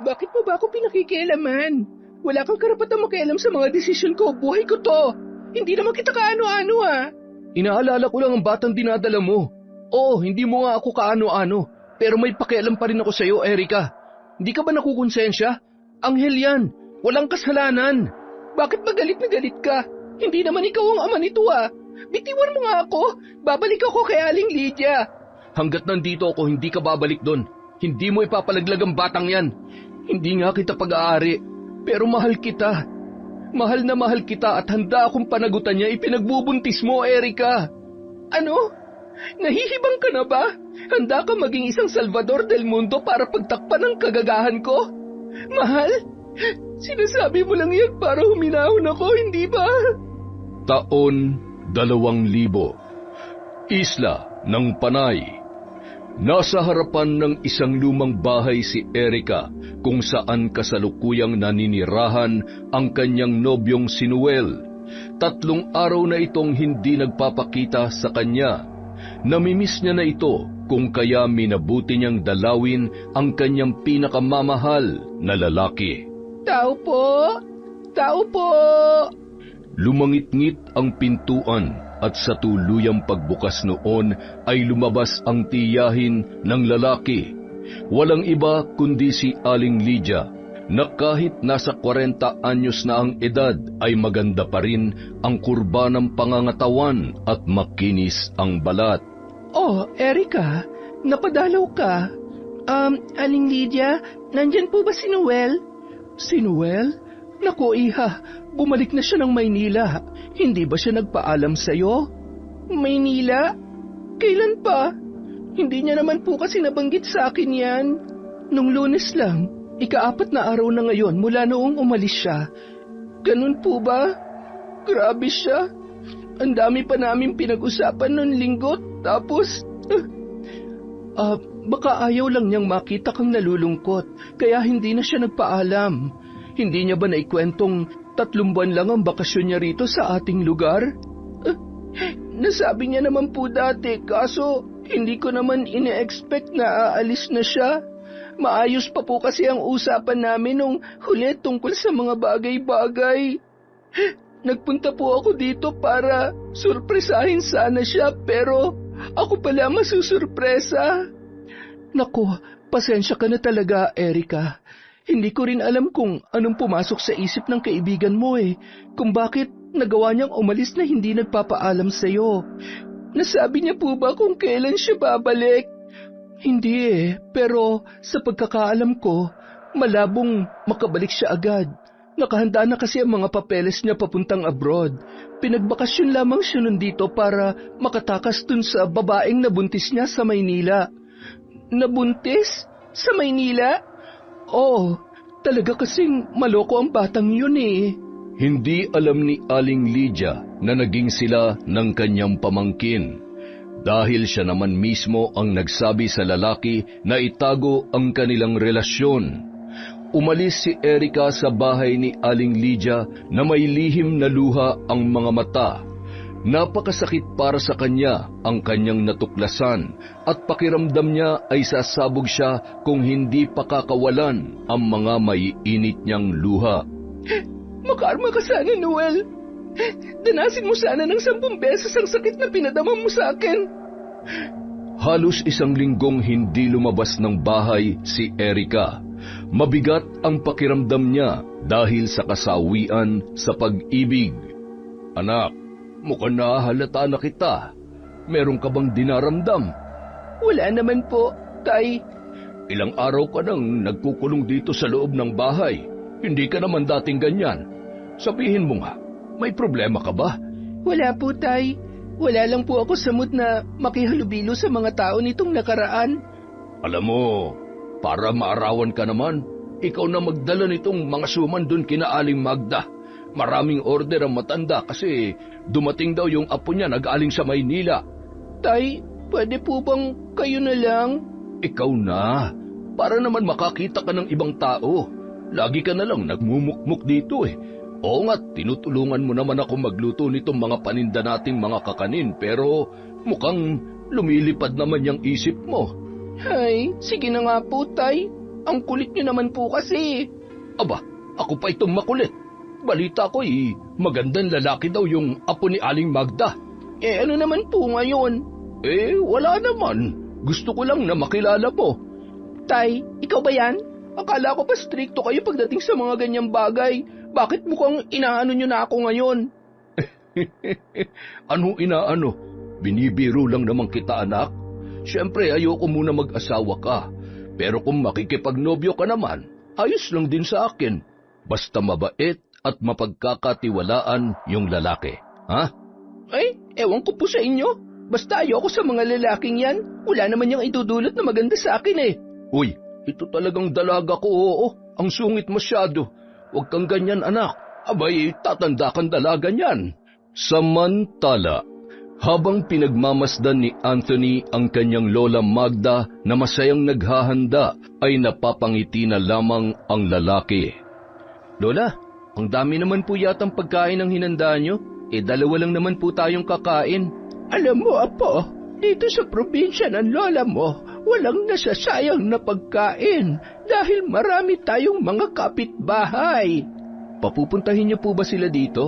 Bakit mo ba ako pinakikialaman? Wala kang karapatang makialam sa mga desisyon ko. Buhay ko to. Hindi naman kita kaano-ano Inaalala ko lang ang batang dinadala mo. Oo, hindi mo nga ako kaano-ano. Pero may pakialam pa rin ako sa iyo, Erica. Hindi ka ba nakukonsensya? Anghel yan. Walang kasalanan. Bakit ba galit na galit ka? Hindi naman ikaw ang ama nito Bitiwan mo nga ako. Babalik ako kay Aling Lydia. Hanggat nandito ako, hindi ka babalik doon. Hindi mo ipapalaglag ang batang yan. Hindi nga kita pag-aari. Pero mahal kita. Mahal na mahal kita at handa akong panagutan niya. Ipinagbubuntis mo, Erica. Ano? Nahihibang ka na ba? Handa ka maging isang Salvador del Mundo para pagtakpan ang kagagahan ko? Mahal? Sinasabi mo lang yan para huminahon ako, hindi ba? Taon 2000. Isla ng Panay. Nasa harapan ng isang lumang bahay si Erica kung saan kasalukuyang naninirahan ang kanyang nobyong si Noel. 3 araw na itong hindi nagpapakita sa kanya. Namimiss niya na ito kung kaya minabuti niyang dalawin ang kanyang pinakamamahal na lalaki. Tao po! Tao po! Lumangit-ngit ang pintuan at sa tuluyang pagbukas noon ay lumabas ang tiyahin ng lalaki. Walang iba kundi si Aling Lydia na kahit nasa 40 anyos na ang edad ay maganda pa rin ang kurba ng pangangatawan at makinis ang balat. Oh, Erica, napadalaw ka. Aling Lydia, nandyan po ba si Noel? Si Noel? Naku, iha, bumalik na siya ng Maynila. Hindi ba siya nagpaalam sa'yo? Maynila? Kailan pa? Hindi niya naman po kasi nabanggit sa akin yan. Nung Lunes lang, ika-4 na araw na ngayon mula noong umalis siya. Ganun po ba? Grabe siya. Ang dami pa namin pinag-usapan noong Linggo, tapos... baka ayaw lang niyang makita kang nalulungkot, kaya hindi na siya nagpaalam. Hindi niya ba naikwentong 3 buwan lang ang bakasyon niya rito sa ating lugar? Nasabi niya naman po dati, kaso hindi ko naman ine-expect na aalis na siya. Maayos pa po kasi ang usapan namin nung huli tungkol sa mga bagay-bagay. Nagpunta po ako dito para surpresahin sana siya, pero ako pala masusurpresa. Naku, pasensya ka na talaga, Erica. Hindi ko rin alam kung anong pumasok sa isip ng kaibigan mo kung bakit nagawa niyang umalis na hindi nagpapaalam sa'yo. Nasabi niya po ba kung kailan siya babalik? Hindi pero sa pagkakaalam ko, malabong makabalik siya agad. Nakahanda na kasi ang mga papeles niya papuntang abroad. Pinagbakasyon lamang siya nandito para makatakas dun sa babaeng nabuntis niya sa Maynila. Nabuntis? Sa Maynila? Oo, talaga kasing maloko ang batang yun Hindi alam ni Aling Lydia na naging sila ng kanyang pamangkin. Dahil siya naman mismo ang nagsabi sa lalaki na itago ang kanilang relasyon. Umalis si Erica sa bahay ni Aling Lydia na may lihim na luha ang mga mata. Napakasakit para sa kanya ang kanyang natuklasan at pakiramdam niya ay sasabog siya kung hindi pakakawalan ang mga maiinit niyang luha. Makarma ka sana, Noel. Danasin mo sana ng 10 beses ang sakit na pinadama mo sa akin. Halos 1 linggong hindi lumabas ng bahay si Erica. Mabigat ang pakiramdam niya dahil sa kasawian sa pag-ibig. Anak, mukhang nahalata na kita. Meron ka bang dinaramdam? Wala naman po, Tay. Ilang araw ka nang nagkukulong dito sa loob ng bahay. Hindi ka naman dating ganyan. Sabihin mo nga, may problema ka ba? Wala po, Tay. Wala lang po ako sa mood na makihalubilo sa mga tao nitong nakaraan. Alam mo, para maarawan ka naman, ikaw na magdala nitong mga suman dun kina Aling Magda. Maraming order ang matanda kasi dumating daw yung apo niya nag-aling sa Maynila. Tay, pwede po bang kayo na lang? Ikaw na, para naman makakita ka ng ibang tao. Lagi ka na lang nagmumukmuk dito Oo nga, tinutulungan mo naman ako magluto nitong mga paninda nating mga kakanin pero mukhang lumilipad naman yung isip mo. Ay, sige na nga po, Tay. Ang kulit niyo naman po kasi. Aba, ako pa itong makulit. Balita ko magandang lalaki daw yung apo ni Aling Magda. Ano naman po ngayon? Wala naman. Gusto ko lang na makilala mo. Tay, ikaw ba yan? Akala ko pa stricto kayo pagdating sa mga ganyang bagay. Bakit mukhang inaano nyo na ako ngayon? Ano inaano? Binibiro lang naman kita, anak. Siyempre, ayoko muna mag-asawa ka. Pero kung makikipagnobyo ka naman, ayos lang din sa akin. Basta mabait at mapagkakatiwalaan yung lalaki. Ha? Ewan ko po sa inyo. Basta ayoko sa mga lalaking yan. Wala naman yung idudulot na maganda sa akin Uy, ito talagang dalaga ko, oo. Ang sungit masyado. Huwag kang ganyan, anak. Abay, tatanda kang dalaga niyan. Samantala, habang pinagmamasdan ni Anthony ang kanyang lola Magda na masayang naghahanda, ay napapangiti na lamang ang lalaki. Lola, ang dami naman po yatang pagkain ang hinanda nyo. Dalawa lang naman po tayong kakain. Alam mo, Apo, dito sa probinsya ng lola mo, walang nasasayang na pagkain dahil marami tayong mga kapitbahay. Papupuntahin niyo po ba sila dito?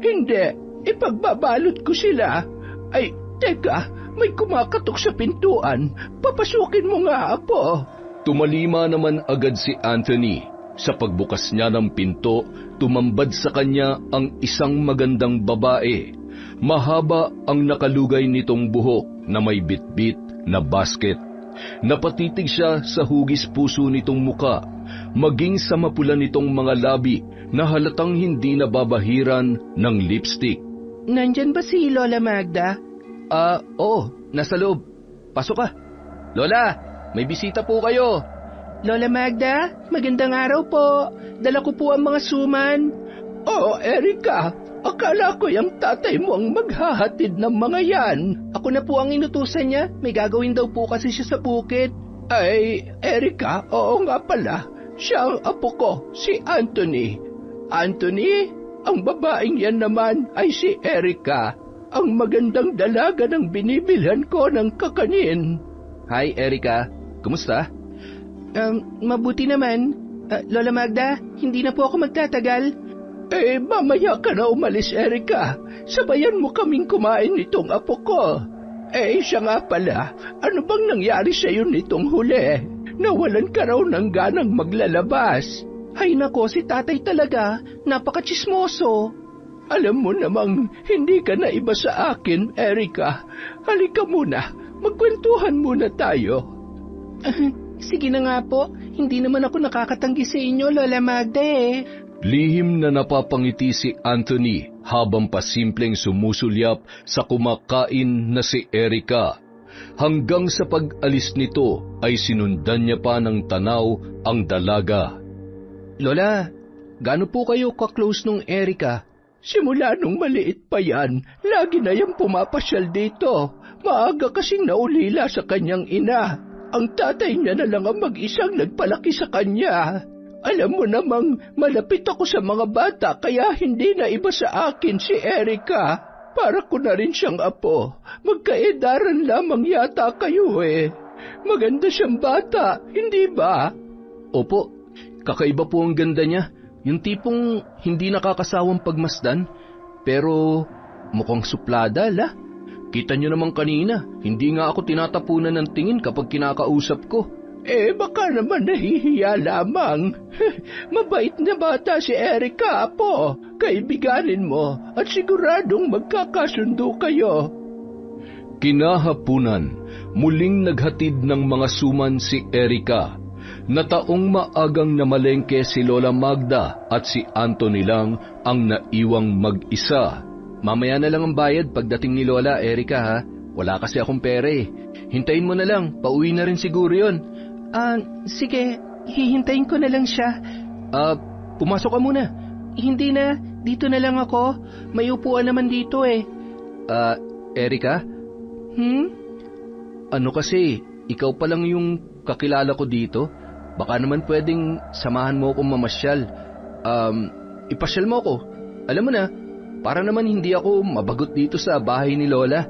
Hindi, ipagbabalot ko sila. Ay, teka, may kumakatok sa pintuan. Papasukin mo nga, Apo. Tumalima naman agad si Anthony. Sa pagbukas niya ng pinto, tumambad sa kanya ang isang magandang babae. Mahaba ang nakalugay nitong buhok na may bitbit na basket. Napatitig siya sa hugis puso nitong muka, maging sa mapula nitong mga labi na halatang hindi nababahiran ng lipstick. Nandyan ba si Lola Magda? Oo, nasa loob. Pasok ka. Lola, may bisita po kayo. Lola Magda, magandang araw po. Dala ko po ang mga suman. Erika, akala ko yung tatay mo ang maghahatid ng mga yan. Ako na po ang inutusan niya. May gagawin daw po kasi siya sa bukid. Ay, Erika, oo nga pala. Siya ang apo ko, si Anthony. Anthony, ang babaeng yan naman ay si Erika, ang magandang dalaga ng binibilhan ko ng kakanin. Hi, Erika. Kumusta? Mabuti naman. Lola Magda, hindi na po ako magtatagal. Mamaya ka na umalis, Erika. Sabayan mo kaming kumain nitong apo ko. Siya nga pala, ano bang nangyari sa'yo nitong huli? Nawalan ka raw ng ganang maglalabas. Ay nako, si tatay talaga, napaka-tsismoso. Alam mo namang hindi ka na iba sa akin, Erika. Halika muna, magkwentuhan muna tayo. Sige na nga po, hindi naman ako nakakatanggi sa inyo, Lola Magda Lihim na napapangiti si Anthony habang pasimpleng sumusulyap sa kumakain na si Erika. Hanggang sa pag-alis nito ay sinundan niya pa ng tanaw ang dalaga. Lola, gaano po kayo ka-close nung Erika? Simula nung maliit pa yan, lagi na yung pumapasyal dito. Maaga kasing naulila sa kanyang ina. Ang tatay niya na lang ang mag-isang nagpalaki sa kanya. Alam mo namang malapit ako sa mga bata kaya hindi na iba sa akin si Erika. Para ko na rin siyang apo. Magkaedaran lamang yata kayo Maganda siyang bata, hindi ba? Opo, kakaiba po ang ganda niya. Yung tipong hindi nakakasawang pagmasdan. Pero mukhang suplada, la. Kita niyo naman kanina, hindi nga ako tinatapunan ng tingin kapag kinakausap ko. Baka naman nahihiya lamang. Mabait na bata si Erika, apo. Kaibiganin mo at siguradong magkakasundo kayo. Kinahapunan, muling naghatid ng mga suman si Erika. Nataong maagang namalengke si Lola Magda at si Anthony lang ang naiwang mag-isa. Mamaya na lang ang bayad pagdating ni Lola, Erika ha. Wala kasi akong pera Hintayin mo na lang, pauwi na rin siguro yun. Sige, hihintayin ko na lang siya. Pumasok ka muna. Hindi na, dito na lang ako. May upuan naman dito Erika? Ano kasi, ikaw pa lang yung kakilala ko dito. Baka naman pwedeng samahan mo akong mamasyal. Ipasyal mo ako. Alam mo na, para naman hindi ako mabagot dito sa bahay ni Lola.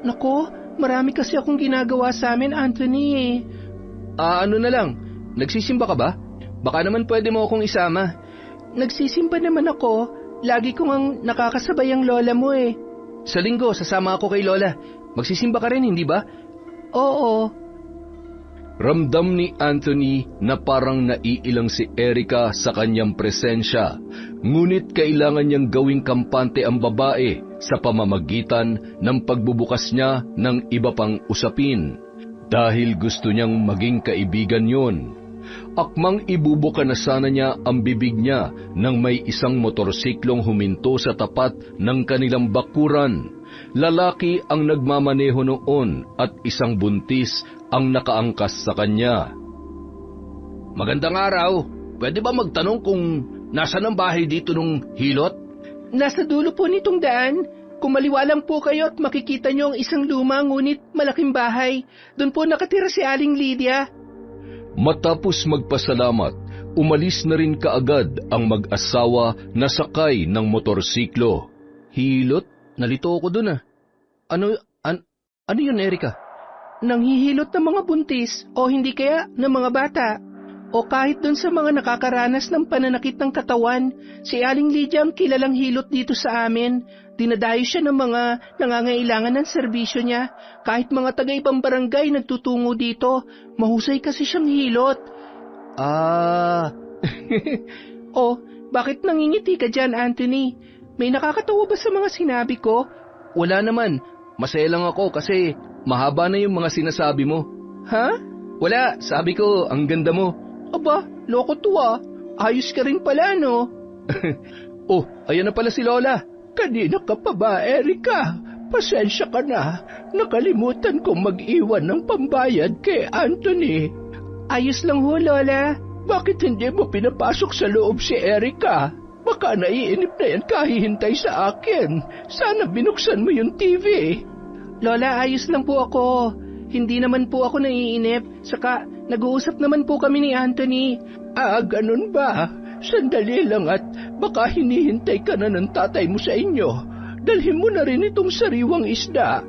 Nako, marami kasi akong ginagawa sa amin, Anthony Ano na lang, nagsisimba ka ba? Baka naman pwede mo akong isama. Nagsisimba naman ako. Lagi ko ngang nakakasabay ang lola mo eh. Sa linggo, sasama ako kay lola. Magsisimba ka rin, hindi ba? Oo. Ramdam ni Anthony na parang naiilang si Erica sa kanyang presensya, ngunit kailangan niyang gawing kampante ang babae sa pamamagitan ng pagbubukas niya ng iba pang usapin, dahil gusto niyang maging kaibigan yon. Akmang ibubuka na sana niya ang bibig niya nang may isang motorsiklong huminto sa tapat ng kanilang bakuran. Lalaki ang nagmamaneho noon at isang buntis ang nakaangkas sa kanya. Magandang araw. Pwede ba magtanong kung nasaan ang bahay dito nung hilot? Nasa dulo po nitong daan. Kung maliwa lang po kayo at makikita niyo ang isang luma ngunit malaking bahay. Doon po nakatira si Aling Lydia. Matapos magpasalamat, umalis na rin kaagad ang mag-asawa na sakay ng motorsiklo. Hilot? Nalito ako dun ah. Ano yun, Erica? Nanghihilot ng mga buntis o hindi kaya ng mga bata. O kahit dun sa mga nakakaranas ng pananakit ng katawan, si Aling Lydia ang kilalang hilot dito sa amin. Dinadayo siya ng mga nangangailangan ng serbisyo niya. Kahit mga taga-ibang barangay nagtutungo dito, mahusay kasi siyang hilot. Oh, bakit nangingiti ka dyan, Anthony? May nakakatawa ba sa mga sinabi ko? Wala naman. Masaya lang ako kasi mahaba na yung mga sinasabi mo. Ha? Wala. Sabi ko, ang ganda mo. Aba, loko to ah. Ayos ka rin pala, no? Oh, ayan na pala si Lola. Kanina ka pa ba, Erica? Pasensya ka na. Nakalimutan kong mag-iwan ng pambayad kay Anthony. Ayos lang ho, Lola. Bakit hindi mo pinapasok sa loob si Erica? Baka naiinip na yan kahihintay sa akin. Sana binuksan mo yung TV. Lola, ayos lang po ako. Hindi naman po ako naiinip. Saka, nag-uusap naman po kami ni Anthony. Ganun ba? Sandali lang at baka hinihintay ka na ng tatay mo sa inyo. Dalhin mo na rin itong sariwang isda.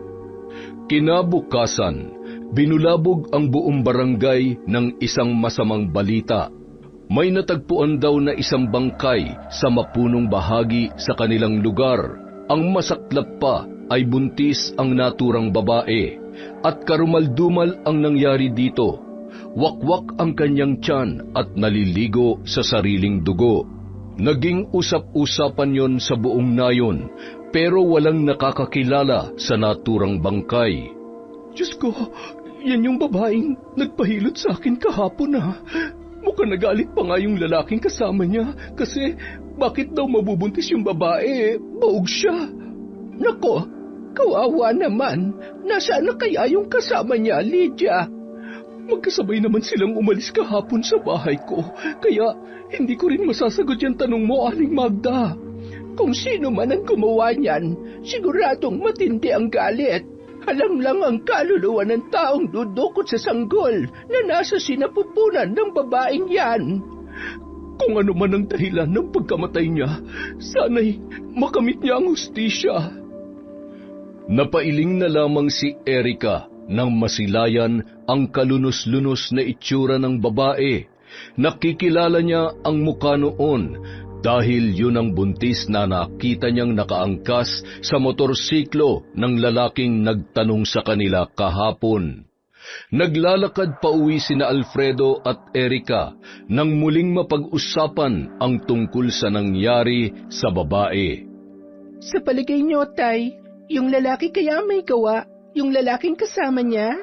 Kinabukasan, binulabog ang buong barangay ng isang masamang balita. May natagpuan daw na isang bangkay sa mapunong bahagi sa kanilang lugar. Ang masaklap pa ay buntis ang naturang babae at karumaldumal ang nangyari dito. Wakwak ang kanyang tiyan at naliligo sa sariling dugo. Naging usap-usapan yon sa buong nayon, pero walang nakakakilala sa naturang bangkay. Diyos ko, yan yung babaeng nagpahilot sa akin kahapon ah. Mukhang nagalit pa nga yung lalaking kasama niya kasi bakit daw mabubuntis yung babae? Baog siya. Nako, kawawa naman. Nasaan na kaya yung kasama niya, Lydia? Magkasabay naman silang umalis kahapon sa bahay ko, kaya hindi ko rin masasagot yung tanong mo, Aling Magda. Kung sino man ang gumawa niyan, siguradong matindi ang galit. Halang lang ang kaluluwa ng taong dudukot sa sanggol na nasa sinapupunan ng babaeng yan. Kung ano man ang dahilan ng pagkamatay niya, sana'y makamit niya ang hustisya. Napailing na lamang si Erica nang masilayan ang kalunos-lunos na itsura ng babae. Nakikilala niya ang mukha noon dahil yun ang buntis na nakita niyang nakaangkas sa motorsiklo ng lalaking nagtanong sa kanila kahapon. Naglalakad pa uwi sina Alfredo at Erica nang muling mapag-usapan ang tungkol sa nangyari sa babae. Sa palagay niyo, Tay, yung lalaki kaya may gawa, yung lalaking kasama niya?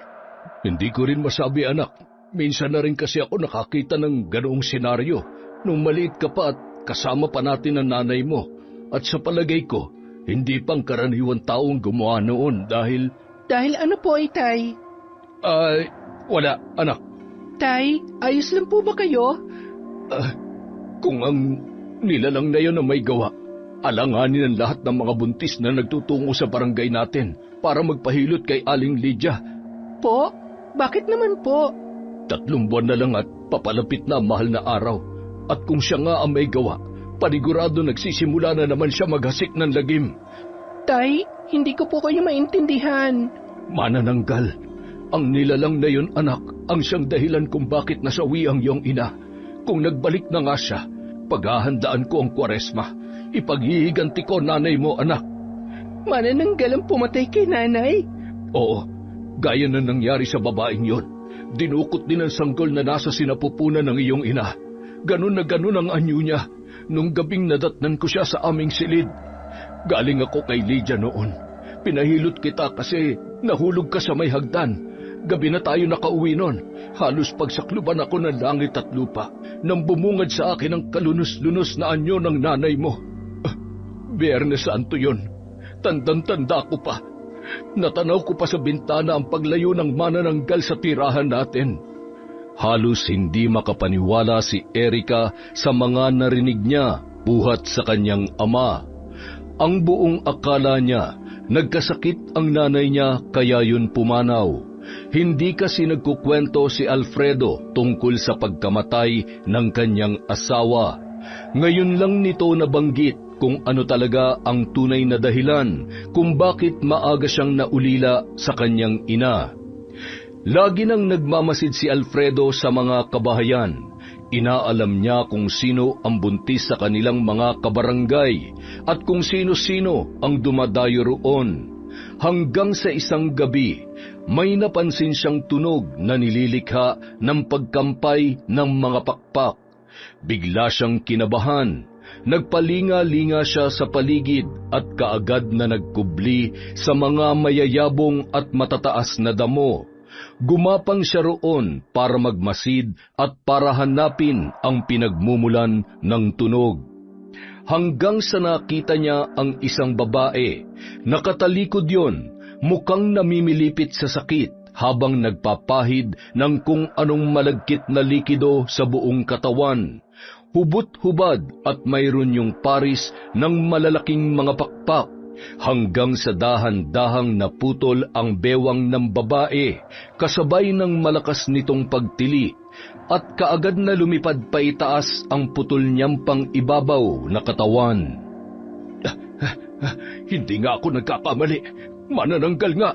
Hindi ko rin masabi, anak. Minsan na rin kasi ako nakakita ng ganoong senaryo. Nung maliit ka pa at kasama pa natin ang nanay mo. At sa palagay ko, hindi pang karaniwang taong gumawa noon dahil... Dahil ano po, Tay? Wala, anak. Tay, ayos lang po ba kayo? Kung ang nilalang na yun ang may gawa, alanganin ang lahat ng mga buntis na nagtutungo sa barangay natin para magpahilot kay Aling Lydia. Po? Bakit naman po? 3 buwan na lang at papalapit na ang mahal na araw. At kung siya nga ang may gawa, panigurado nagsisimula na naman siya maghasik ng lagim. Tay, hindi ko po kayo maintindihan. Manananggal, ang nilalang na yun, anak, ang siyang dahilan kung bakit nasawi ang iyong ina. Kung nagbalik na nga siya, paghahandaan ko ang Kwaresma. Ipaghihiganti ko nanay mo, anak. Manananggal ang pumatay kay nanay? Oo, gaya na nangyari sa babaeng yon. Dinukot din ang sanggol na nasa sinapupunan ng iyong ina. Ganun na ganun ang anyo niya. Nung gabing nadatnan ko siya sa aming silid. Galing ako kay Lydia noon. Pinahilot kita kasi nahulog ka sa may hagdan. Gabi na tayo nakauwi nun. Halos pagsakluban ako ng langit at lupa nang bumungad sa akin ang kalunos-lunos na anyo ng nanay mo. Biyernes Santo yun. Tandang-tanda ko pa. Natanaw ko pa sa bintana ang paglayo ng manananggal sa tirahan natin. Halos hindi makapaniwala si Erica sa mga narinig niya buhat sa kanyang ama. Ang buong akala niya, nagkasakit ang nanay niya kaya yun pumanaw. Hindi kasi nagkukwento si Alfredo tungkol sa pagkamatay ng kanyang asawa. Ngayon lang nito nabanggit kung ano talaga ang tunay na dahilan kung bakit maaga siyang naulila sa kanyang ina. Lagi nang nagmamasid si Alfredo sa mga kabahayan. Inaalam niya kung sino ang buntis sa kanilang mga kabarangay at kung sino-sino ang dumadayo roon. Hanggang sa isang gabi, may napansin siyang tunog na nililikha ng pagkampay ng mga pakpak. Bigla siyang kinabahan. Nagpalinga-linga siya sa paligid at kaagad na nagkubli sa mga mayayabong at matataas na damo. Gumapang siya roon para magmasid at para hanapin ang pinagmumulan ng tunog. Hanggang sa nakita niya ang isang babae. Nakatalikod yon, mukhang namimilipit sa sakit habang nagpapahid ng kung anong malagkit na likido sa buong katawan. Hubot-hubad at mayroon yung paris ng malalaking mga pakpak. Hanggang sa dahan-dahang naputol ang bewang ng babae, kasabay ng malakas nitong pagtili, at kaagad na lumipad pa itaas ang putol niyang pang ibabaw na katawan. Hindi nga ako nagkakamali. Manananggal nga.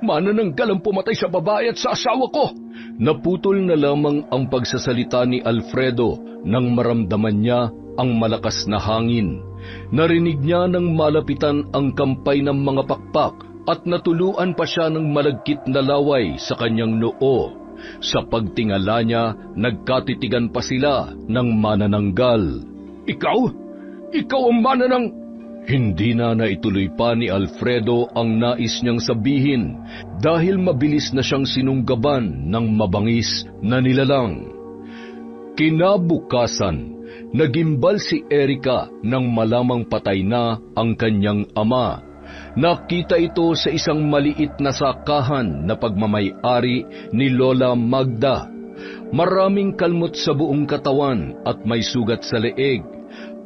Manananggal ang pumatay sa babae at sa asawa ko. Naputol na lamang ang pagsasalita ni Alfredo nang maramdaman niya ang malakas na hangin. Narinig niya nang malapitan ang kampay ng mga pakpak at natuluan pa siya ng malagkit na laway sa kanyang noo. Sa pagtingala niya, nagkatitigan pa sila ng manananggal. Ikaw? Ikaw ang mananang... Hindi na naituloy pa ni Alfredo ang nais niyang sabihin dahil mabilis na siyang sinunggaban ng mabangis na nilalang. Kinabukasan, nagimbal si Erica nang malamang patay na ang kanyang ama. Nakita ito sa isang maliit na sakahan na pagmamay-ari ni Lola Magda. Maraming kalmot sa buong katawan at may sugat sa leeg.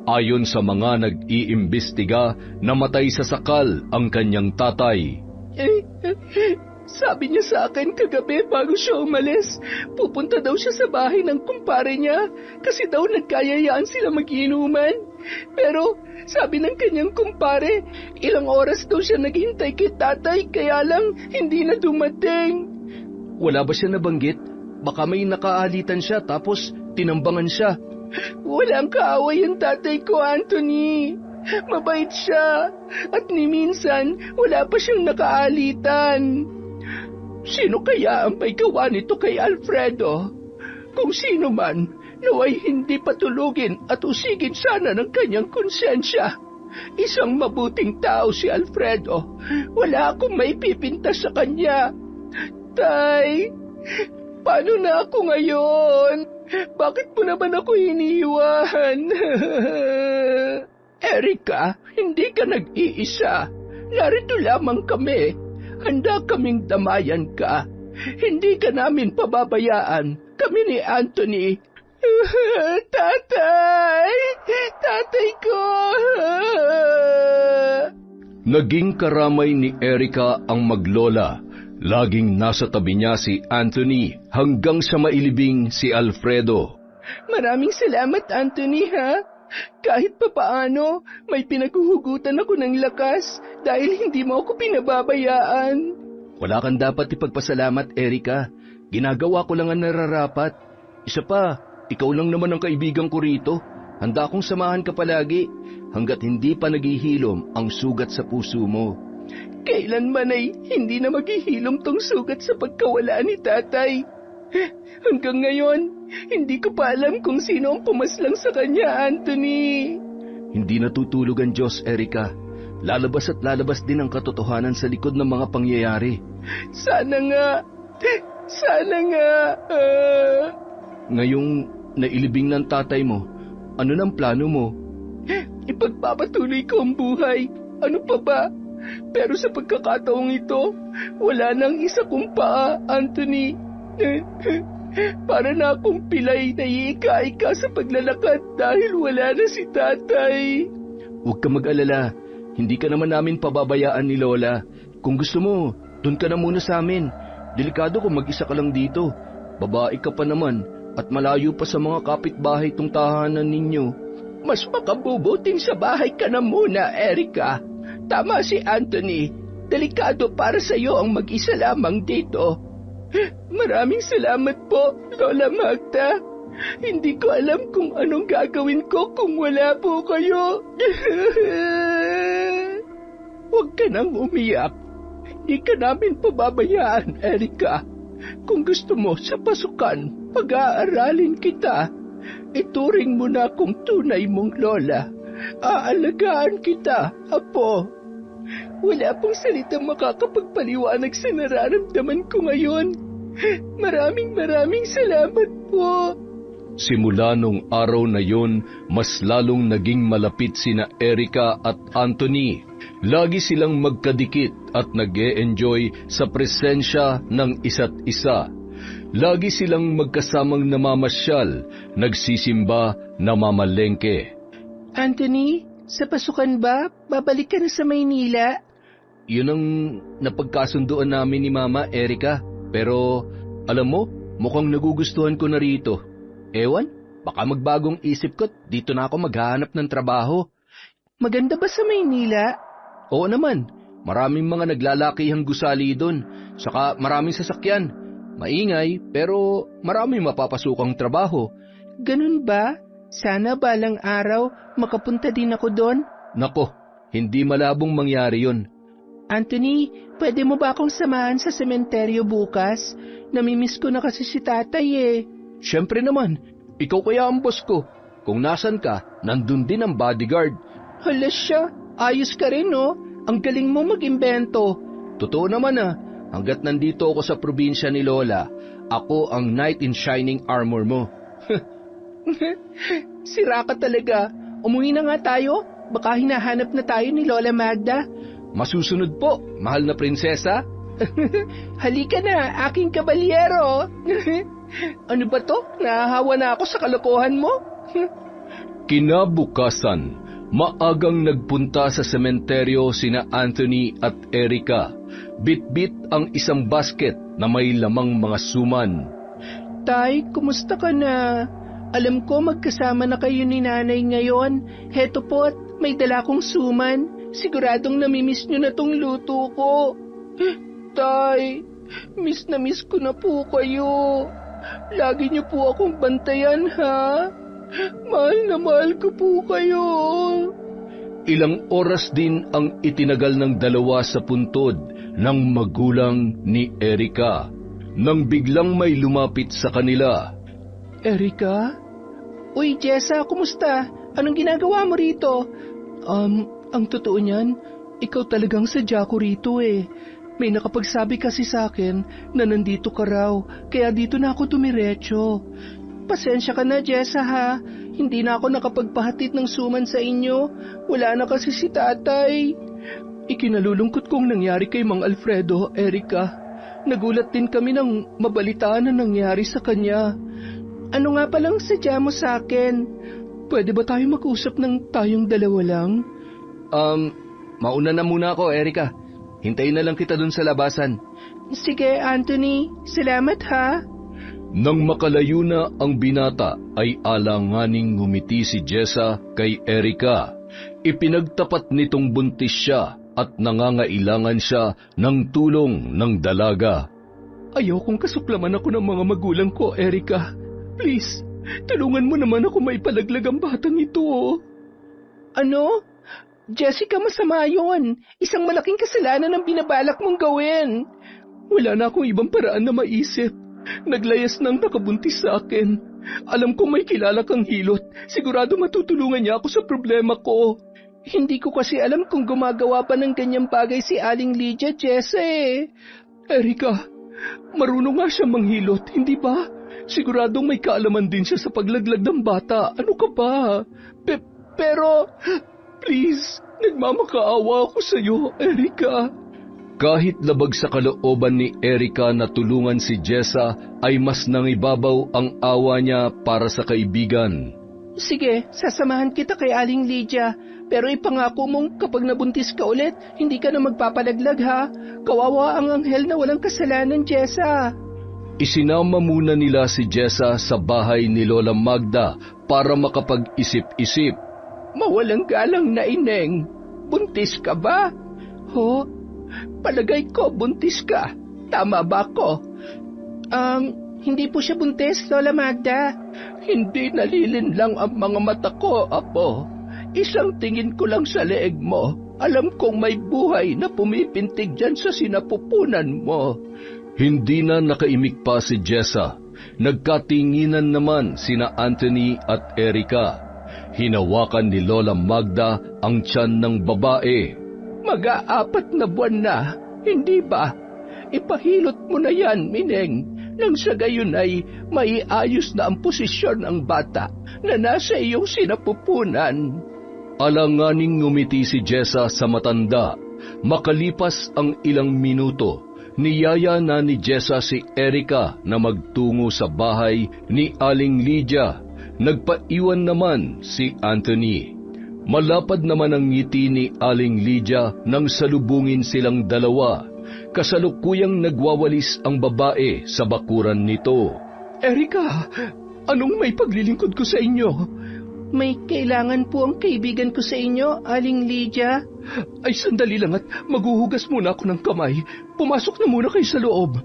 Ayon sa mga nag-iimbestiga, namatay sa sakal ang kanyang tatay. Sabi niya sa akin kagabi bago siya umalis, pupunta daw siya sa bahay ng kumpare niya kasi daw nagkayayaan sila mag-inuman. Pero sabi ng kanyang kumpare, ilang oras daw siya naghintay kay tatay kaya lang hindi na dumating. Wala ba siya nabanggit? Baka may nakaalitan siya tapos tinambangan siya. Walang kaaway ang tatay ko, Anthony. Mabait siya at ni minsan wala pa siyang nakaalitan. Sino kaya ang may gawa nito kay Alfredo? Kung sino man, naway hindi patulugin at usigin sana ng kanyang konsensya. Isang mabuting tao si Alfredo. Wala akong may pipinta sa kanya. Tay, paano na ako ngayon? Bakit mo naman ako iniwan? Erica, hindi ka nag-iisa. Narito lamang kami. Handa kaming damayan ka. Hindi ka namin pababayaan. Kami ni Anthony. Tatay! Tatay ko! Naging karamay ni Erica ang maglola. Laging nasa tabi niya si Anthony hanggang sa mailibing si Alfredo. Maraming salamat, Anthony, ha? Kahit papaano, may pinaghuhugutan ako ng lakas dahil hindi mo ako pinababayaan. Wala kang dapat ipagpasalamat, Erica. Ginagawa ko lang ang nararapat. Isa pa, ikaw lang naman ang kaibigan ko rito. Handa akong samahan ka palagi hanggat hindi pa naghihilom ang sugat sa puso mo. Kailanman ay hindi na maghihilom tong sugat sa pagkawala ni tatay. Hanggang ngayon, hindi ko pa alam kung sino ang pumaslang sa kanya, Anthony. Hindi natutulog ang Diyos, Erica. Lalabas at lalabas din ang katotohanan sa likod ng mga pangyayari. Sana nga. Sana nga. Ngayong nailibing ng tatay mo, ano nang plano mo? Ipagpapatuloy ko ang buhay. Ano pa ba? Pero sa pagkakataong ito, wala nang isa kong paa, Anthony. Para na akong pilay na iika-ika sa paglalakad dahil wala na si tatay. Huwag ka mag-alala. Hindi ka naman namin pababayaan ni Lola. Kung gusto mo, doon ka na muna sa amin. Delikado kung mag-isa ka lang dito. Babae ka pa naman at malayo pa sa mga kapitbahay tong tahanan ninyo. Mas makabubuting sa bahay ka na muna, Erica. Tama si Anthony. Delikado para sa iyo ang mag-isa lamang dito. Maraming salamat po, Lola Magda. Hindi ko alam kung anong gagawin ko kung wala po kayo. Huwag ka nang umiyak. Hindi ka namin pababayaan, Erica. Kung gusto mo sa pasukan, pag-aaralin kita. Ituring mo na kung tunay mong lola. Aalagaan kita, apo. Wala pong salitang makakapagpaliwanag sa nararamdaman ko ngayon. Maraming salamat po. Simula nung araw na yon, mas lalong naging malapit sina Erica at Anthony. Lagi silang magkadikit at nag-e-enjoy sa presensya ng isa't isa. Lagi silang magkasamang namamasyal, nagsisimba, namamalengke. Anthony, sa pasukan ba? Babalik ka na sa Maynila? Yun ang napagkasunduan namin ni Mama, Erica. Pero, alam mo, mukhang nagugustuhan ko na rito. Ewan, baka magbagong isip ko, dito na ako maghahanap ng trabaho. Maganda ba sa Maynila? Oo naman, maraming mga naglalakihang gusali doon, saka maraming sasakyan. Maingay, pero maraming mapapasukang trabaho. Ganun ba? Sana balang araw makapunta din ako doon. Nako, hindi malabong mangyari yun. Anthony, pwede mo ba akong samahan sa sementeryo bukas? Namimiss ko na kasi si tatay eh. Siyempre naman, ikaw kaya ang boss ko. Kung nasan ka, nandun din ang bodyguard. Hala siya, ayos ka rin no? Ang galing mo mag-imbento. Totoo naman hanggat nandito ako sa probinsya ni Lola, ako ang knight in shining armor mo. Sira ka talaga. Umuwi na nga tayo. Baka hinahanap na tayo ni Lola Magda. Masusunod po, mahal na prinsesa. Halika na, aking kabalyero. Ano ba to? Nahahawa na ako sa kalokohan mo. Kinabukasan, maagang nagpunta sa sementeryo sina Anthony at Erica. Bit-bit ang isang basket na may lamang mga suman. Tay, kumusta ka na? Alam ko magkasama na kayo ni nanay ngayon. Heto po't may dala kong suman. Siguradong namimiss nyo na tong luto ko. Tay, miss na miss ko na po kayo. Lagi niyo po akong bantayan, ha? Mahal na mahal ko po kayo. Ilang oras din ang itinagal ng dalawa sa puntod ng magulang ni Erica. Nang biglang may lumapit sa kanila. Erica? Uy, Jessa, kumusta? Anong ginagawa mo rito? Ang totoo niyan, ikaw talagang sadya ko rito eh. May nakapagsabi kasi sa akin na nandito ka raw, kaya dito na ako tumiretso. Pasensya ka na, Jessa ha. Hindi na ako nakapagpahatid ng suman sa inyo. Wala na kasi si tatay. Ikinalulungkot kong nangyari kay Mang Alfredo, Erica. Nagulat din kami nang mabalitaan na nangyari sa kanya. Ano nga palang sadya mo sa akin? Pwede ba tayo mag-usap ng tayong dalawa lang? Mauna na muna ako, Erica. Hintayin na lang kita dun sa labasan. Sige, Anthony. Salamat ha. Nang makalayo na ang binata, ay alanganing ngumiti si Jessa kay Erica. Ipinagtapat nitong buntis siya at nangangailangan siya ng tulong ng dalaga. Ayaw kong kasuklaman ako ng mga magulang ko, Erica. Please, tulungan mo naman ako maipalaglag ang batang ito. Ano? Jessica, masama yun. Isang malaking kasalanan ang binabalak mong gawin. Wala na akong ibang paraan na maisip. Naglayas nang nakabuntis sa akin. Alam kong may kilala kang hilot. Sigurado matutulungan niya ako sa problema ko. Hindi ko kasi alam kung gumagawa pa ng ganyang bagay si Aling Lydia, Jessa Erica, marunong nga siya manghilot, hindi ba? Siguradong may kaalaman din siya sa paglaglag ng bata. Ano ka ba? Pero, please, nagmamakaawa ako sa iyo, Erica. Kahit labag sa kalooban ni Erica na tulungan si Jessa, ay mas nangibabaw ang awa niya para sa kaibigan. Sige, sasamahan kita kay Aling Lydia. Pero ipangako mong kapag nabuntis ka ulit, hindi ka na magpapalaglag ha. Kawawa ang anghel na walang kasalanan, Jessa. Isinama muna nila si Jessa sa bahay ni Lola Magda para makapag-isip-isip. Mawalang galang na ineng. Buntis ka ba? Ho? Palagay ko buntis ka. Tama ba ko? Hindi po siya buntis, Lola Magda. Hindi nalilinlang ang mga mata ko, Apo. Isang tingin ko lang sa leeg mo. Alam kong may buhay na pumipintig dyan sa sinapupunan mo. Hindi na nakaimik pa si Jessa. Nagkatinginan naman sina Anthony at Erica. Hinawakan ni Lola Magda ang tiyan ng babae. Mag-aapat na buwan na, hindi ba? Ipahilot mo na yan, Mineng. Nang sa gayon ay maiayos na ang posisyon ng bata na nasa iyong sinapupunan. Alanganing ngumiti si Jessa sa matanda. Makalipas ang ilang minuto, niyaya na ni Jessa si Erica na magtungo sa bahay ni Aling Lydia. Nagpaiwan naman si Anthony. Malapad naman ang ngiti ni Aling Lydia nang salubungin silang dalawa. Kasalukuyang nagwawalis ang babae sa bakuran nito. Erica, anong may paglilingkod ko sa inyo? May kailangan po ang kaibigan ko sa inyo, Aling Lydia. Ay, sandali lang at maghuhugas muna ako ng kamay. Pumasok na muna kayo sa loob.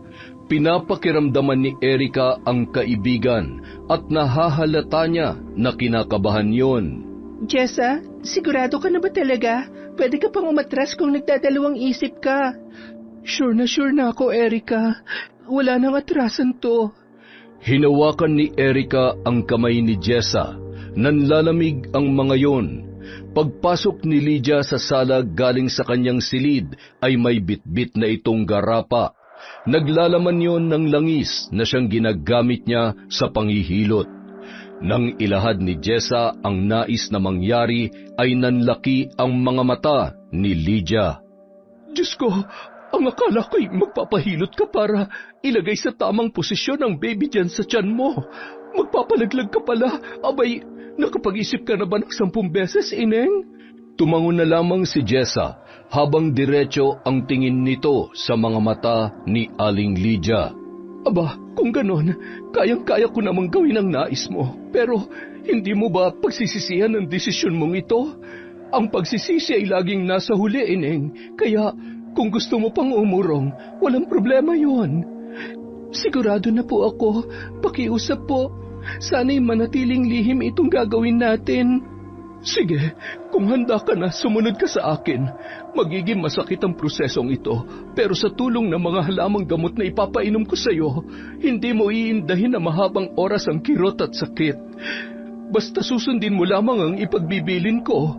Pinapakiramdaman ni Erica ang kaibigan at nahahalata niya na kinakabahan yon. Jessa, sigurado ka na ba talaga? Pwede ka pang umatras kung nagdadalawang isip ka. Sure na ako, Erica. Wala nang atrasan to. Hinawakan ni Erica ang kamay ni Jessa. Nanlalamig ang mga yon. Pagpasok ni Lydia sa sala galing sa kanyang silid ay may bitbit na itong garapa. Naglalaman yon ng langis na siyang ginagamit niya sa panghihilot. Nang ilahad ni Jessa ang nais na mangyari ay nanlaki ang mga mata ni Lydia. Diyos ko, ang akala ko'y magpapahilot ka para ilagay sa tamang posisyon ang baby dyan sa tiyan mo. Magpapalaglag ka pala. Abay, nakapag-isip ka na ba ng 10 beses, Ineng? Tumango na lamang si Jessa habang diretso ang tingin nito sa mga mata ni Aling Lydia. Aba, kung ganon, kayang-kaya ko namang gawin ang nais mo. Pero hindi mo ba pagsisisihan ang desisyon mong ito? Ang pagsisisi ay laging nasa huli, Ineng. Kaya kung gusto mo pang umurong, walang problema yon. Sigurado na po ako. Pakiusap po. Sana'y manatiling lihim itong gagawin natin. Sige, kung handa ka na, sumunod ka sa akin. Magiging masakit ang prosesong ito, pero sa tulong ng mga halamang gamot na ipapainom ko sa iyo, hindi mo iindahin na mahabang oras ang kirot at sakit. Basta susundin mo lamang ang ipagbibilin ko.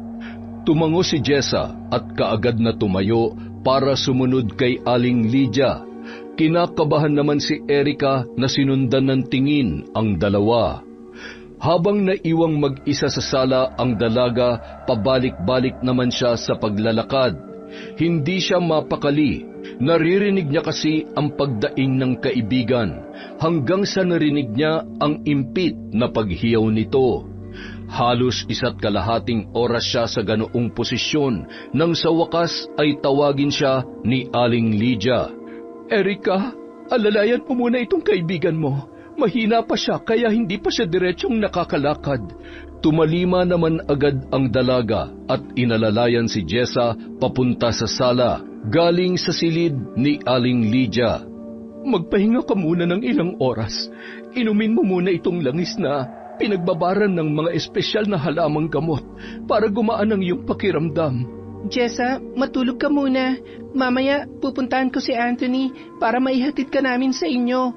Tumango si Jessa at kaagad na tumayo para sumunod kay Aling Lydia. Kinakabahan naman si Erica na sinundan ng tingin ang dalawa. Habang naiwang mag-isa sa sala ang dalaga, pabalik-balik naman siya sa paglalakad. Hindi siya mapakali. Naririnig niya kasi ang pagdaing ng kaibigan, hanggang sa narinig niya ang impit na paghiyaw nito. Halos 1.5 oras siya sa ganoong posisyon nang sa wakas ay tawagin siya ni Aling Lydia. Erica, alalayan mo muna itong kaibigan mo. Mahina pa siya kaya hindi pa siya diretsyong nakakalakad. Tumalima naman agad ang dalaga at inalalayan si Jessa papunta sa sala galing sa silid ni Aling Lydia. magpahinga ka muna ng ilang oras. Inumin mo muna itong langis na pinagbabaran ng mga espesyal na halamang gamot para gumaan ang iyong pakiramdam. Jessa, matulog ka muna. Mamaya, pupuntahan ko si Anthony para maihatid ka namin sa inyo.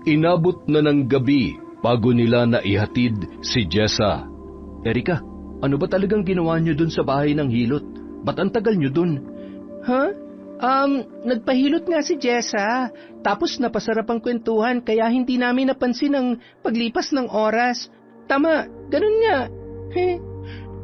Inabot na ng gabi bago nila naihatid si Jessa. Erika, ano ba talagang ginawa niyo dun sa bahay ng hilot? Ba't ang tagal niyo dun? Nagpahilot nga si Jessa. Tapos napasarap ang kwentuhan kaya hindi namin napansin ang paglipas ng oras. Tama, ganun nga.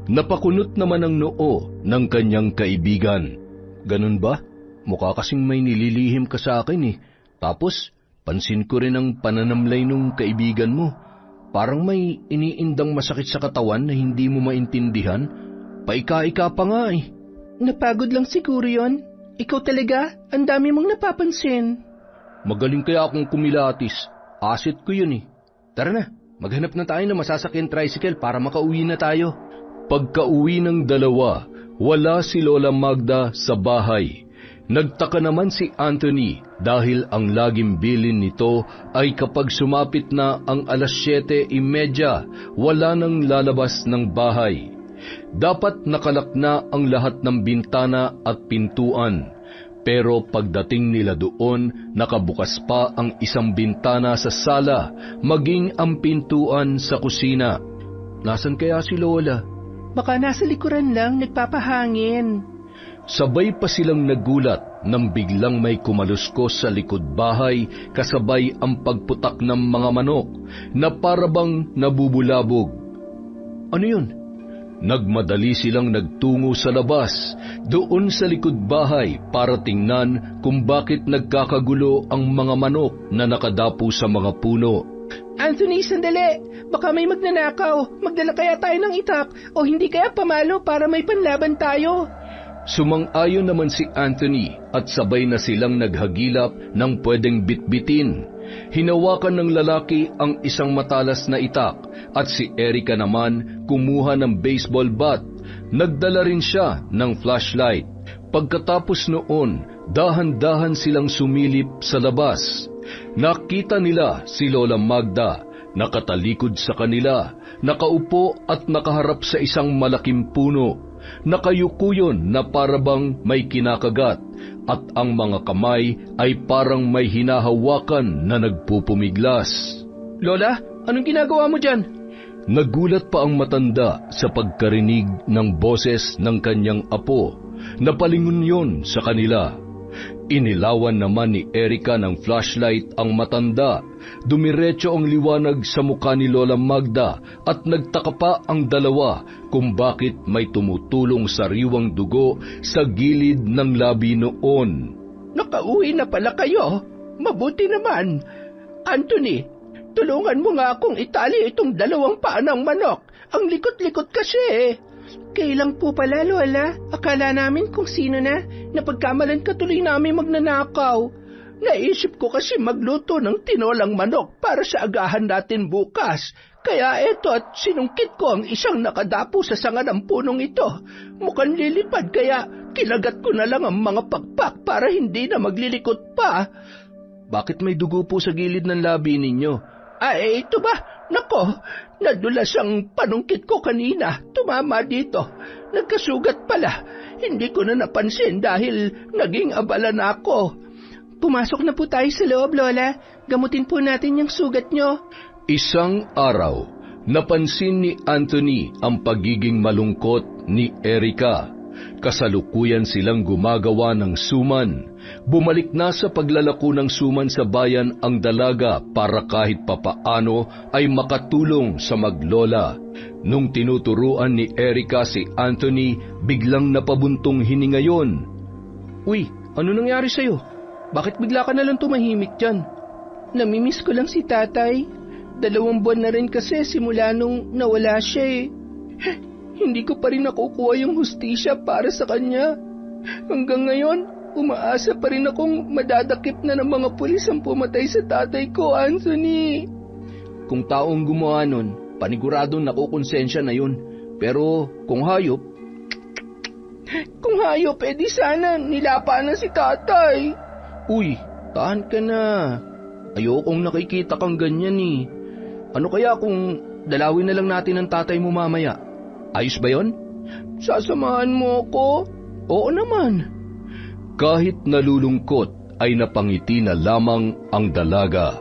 Napakunot naman ang noo ng kanyang kaibigan. Ganun ba? Mukha kasing may nililihim ka sa akin eh. Tapos, pansin ko rin ang pananamlay nung kaibigan mo. Parang may iniindang masakit sa katawan na hindi mo maintindihan. Paika-ika pa nga eh. Napagod lang siguro yon. Ikaw talaga, ang dami mong napapansin. Magaling kaya akong kumilatis. Asset ko yun eh. Tara na, maghanap na tayo ng masasakyan tricycle para makauwi na tayo. Pagka-uwi ng dalawa, wala si Lola Magda sa bahay. Nagtaka naman si Anthony dahil ang laging bilin nito ay kapag sumapit na ang alas 7:30, wala nang lalabas ng bahay. Dapat nakalak na ang lahat ng bintana at pintuan. Pero pagdating nila doon, nakabukas pa ang isang bintana sa sala, maging ang pintuan sa kusina. Nasaan kaya si Lola? Baka nasa likuran lang, nagpapahangin. Sabay pa silang nagulat nang biglang may kumaluskos sa likod bahay kasabay ang pagputak ng mga manok na parabang nabubulabog. Ano yun? Nagmadali silang nagtungo sa labas, doon sa likod bahay para tingnan kung bakit nagkakagulo ang mga manok na nakadapo sa mga puno. Anthony, sandali! Baka may magnanakaw. Magdala kaya tayo ng itak o hindi kaya pamalo para may panlaban tayo. Sumang-ayon naman si Anthony at sabay na silang naghagilap ng pwedeng bitbitin. Hinawakan ng lalaki ang isang matalas na itak at si Erika naman kumuha ng baseball bat. Nagdala rin siya ng flashlight. Pagkatapos noon, dahan-dahan silang sumilip sa labas. Nakita nila si Lola Magda, nakatalikod sa kanila, nakaupo at nakaharap sa isang malaking puno. Nakayuko yun na parabang may kinakagat at ang mga kamay ay parang may hinahawakan na nagpupumiglas. Lola, anong ginagawa mo dyan? Nagulat pa ang matanda sa pagkarinig ng boses ng kanyang apo. Napalingon yun sa kanila. Inilawan naman ni Erika ng flashlight ang matanda. Dumiretso ang liwanag sa mukha ni Lola Magda at nagtaka pa ang dalawa kung bakit may tumutulong sariwang dugo sa gilid ng labi noon. Nakauwi na pala kayo. Mabuti naman. Anthony, tulungan mo nga akong itali itong 2 paa ng manok. Ang likot-likot kasi. Kailang po pala, Lola. Akala namin kung sino na. Napagkamalan ka tuloy namin magnanakaw. Naisip ko kasi magluto ng tinolang manok para sa agahan natin bukas. Kaya eto at sinungkit ko ang isang nakadapo sa sanga ng punong ito. Mukhang lilipad kaya kilagat ko na lang ang mga pakpak para hindi na maglilikot pa. Bakit may dugo po sa gilid ng labi ninyo? Ay, ito ba? Nako, nadulas ang panungkit ko kanina. Tumama dito. Nagkasugat pala. Hindi ko na napansin dahil naging abala na ako. Pumasok na po tayo sa loob, Lola. Gamutin po natin yung sugat nyo. Isang araw, napansin ni Anthony ang pagiging malungkot ni Erika. Kasalukuyan silang gumagawa ng suman. Bumalik na sa paglalako ng suman sa bayan ang dalaga para kahit papaano ay makatulong sa maglola. Nung tinuturuan ni Erika si Anthony, biglang napabuntong hininga yon. Uy, ano nangyari sa'yo? Bakit bigla ka nalang tumahimik dyan? Namimiss ko lang si tatay. 2 buwan na rin kasi simula nung nawala siya eh. Hindi ko pa rin nakukuha yung hustisya para sa kanya. Hanggang ngayon, umaasa pa rin akong madadakip na ng mga pulis ang pumatay sa tatay ko, Anthony. Kung taong gumawa nun, paniguradong nakukonsensya na yun. Pero kung hayop... Kung hayop, edi sana nilapa na si tatay. Uy, Tahan ka na. Ayokong nakikita kang ganyan eh. Ano kaya kung dalawin na lang natin ang tatay mo mamaya? Ayos ba yon? Sasamahan mo ko? Oo naman. Kahit nalulungkot ay napangiti na lamang ang dalaga.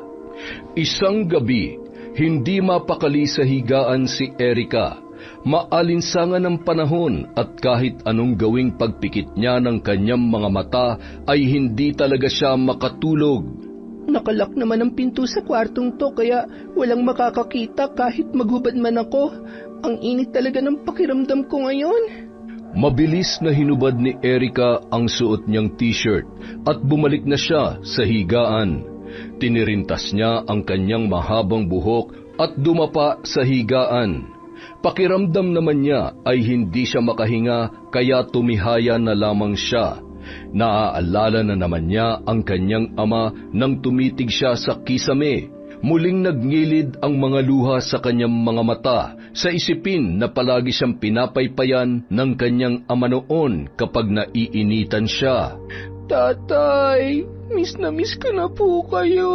Isang gabi, hindi mapakali sa higaan si Erika. Maalinsangan ng panahon at kahit anong gawing pagpikit niya ng kanyang mga mata ay hindi talaga siya makatulog. Nakalak naman ang pinto sa kwartong to kaya walang makakakita kahit maghubad man ako. Ang init talaga ng pakiramdam ko ngayon. Mabilis na hinubad ni Erika ang suot niyang t-shirt at bumalik na siya sa higaan. Tinirintas niya ang kanyang mahabang buhok at dumapa sa higaan. Pakiramdam naman niya ay hindi siya makahinga kaya tumihaya na lamang siya. Naaalala na naman niya ang kanyang ama nang tumitig siya sa kisame. Muling nagnilid ang mga luha sa kanyang mga mata sa isipin na palagi siyang pinapaypayan ng kanyang ama noon kapag naiinitan siya. Tatay, miss na miss ko na po kayo.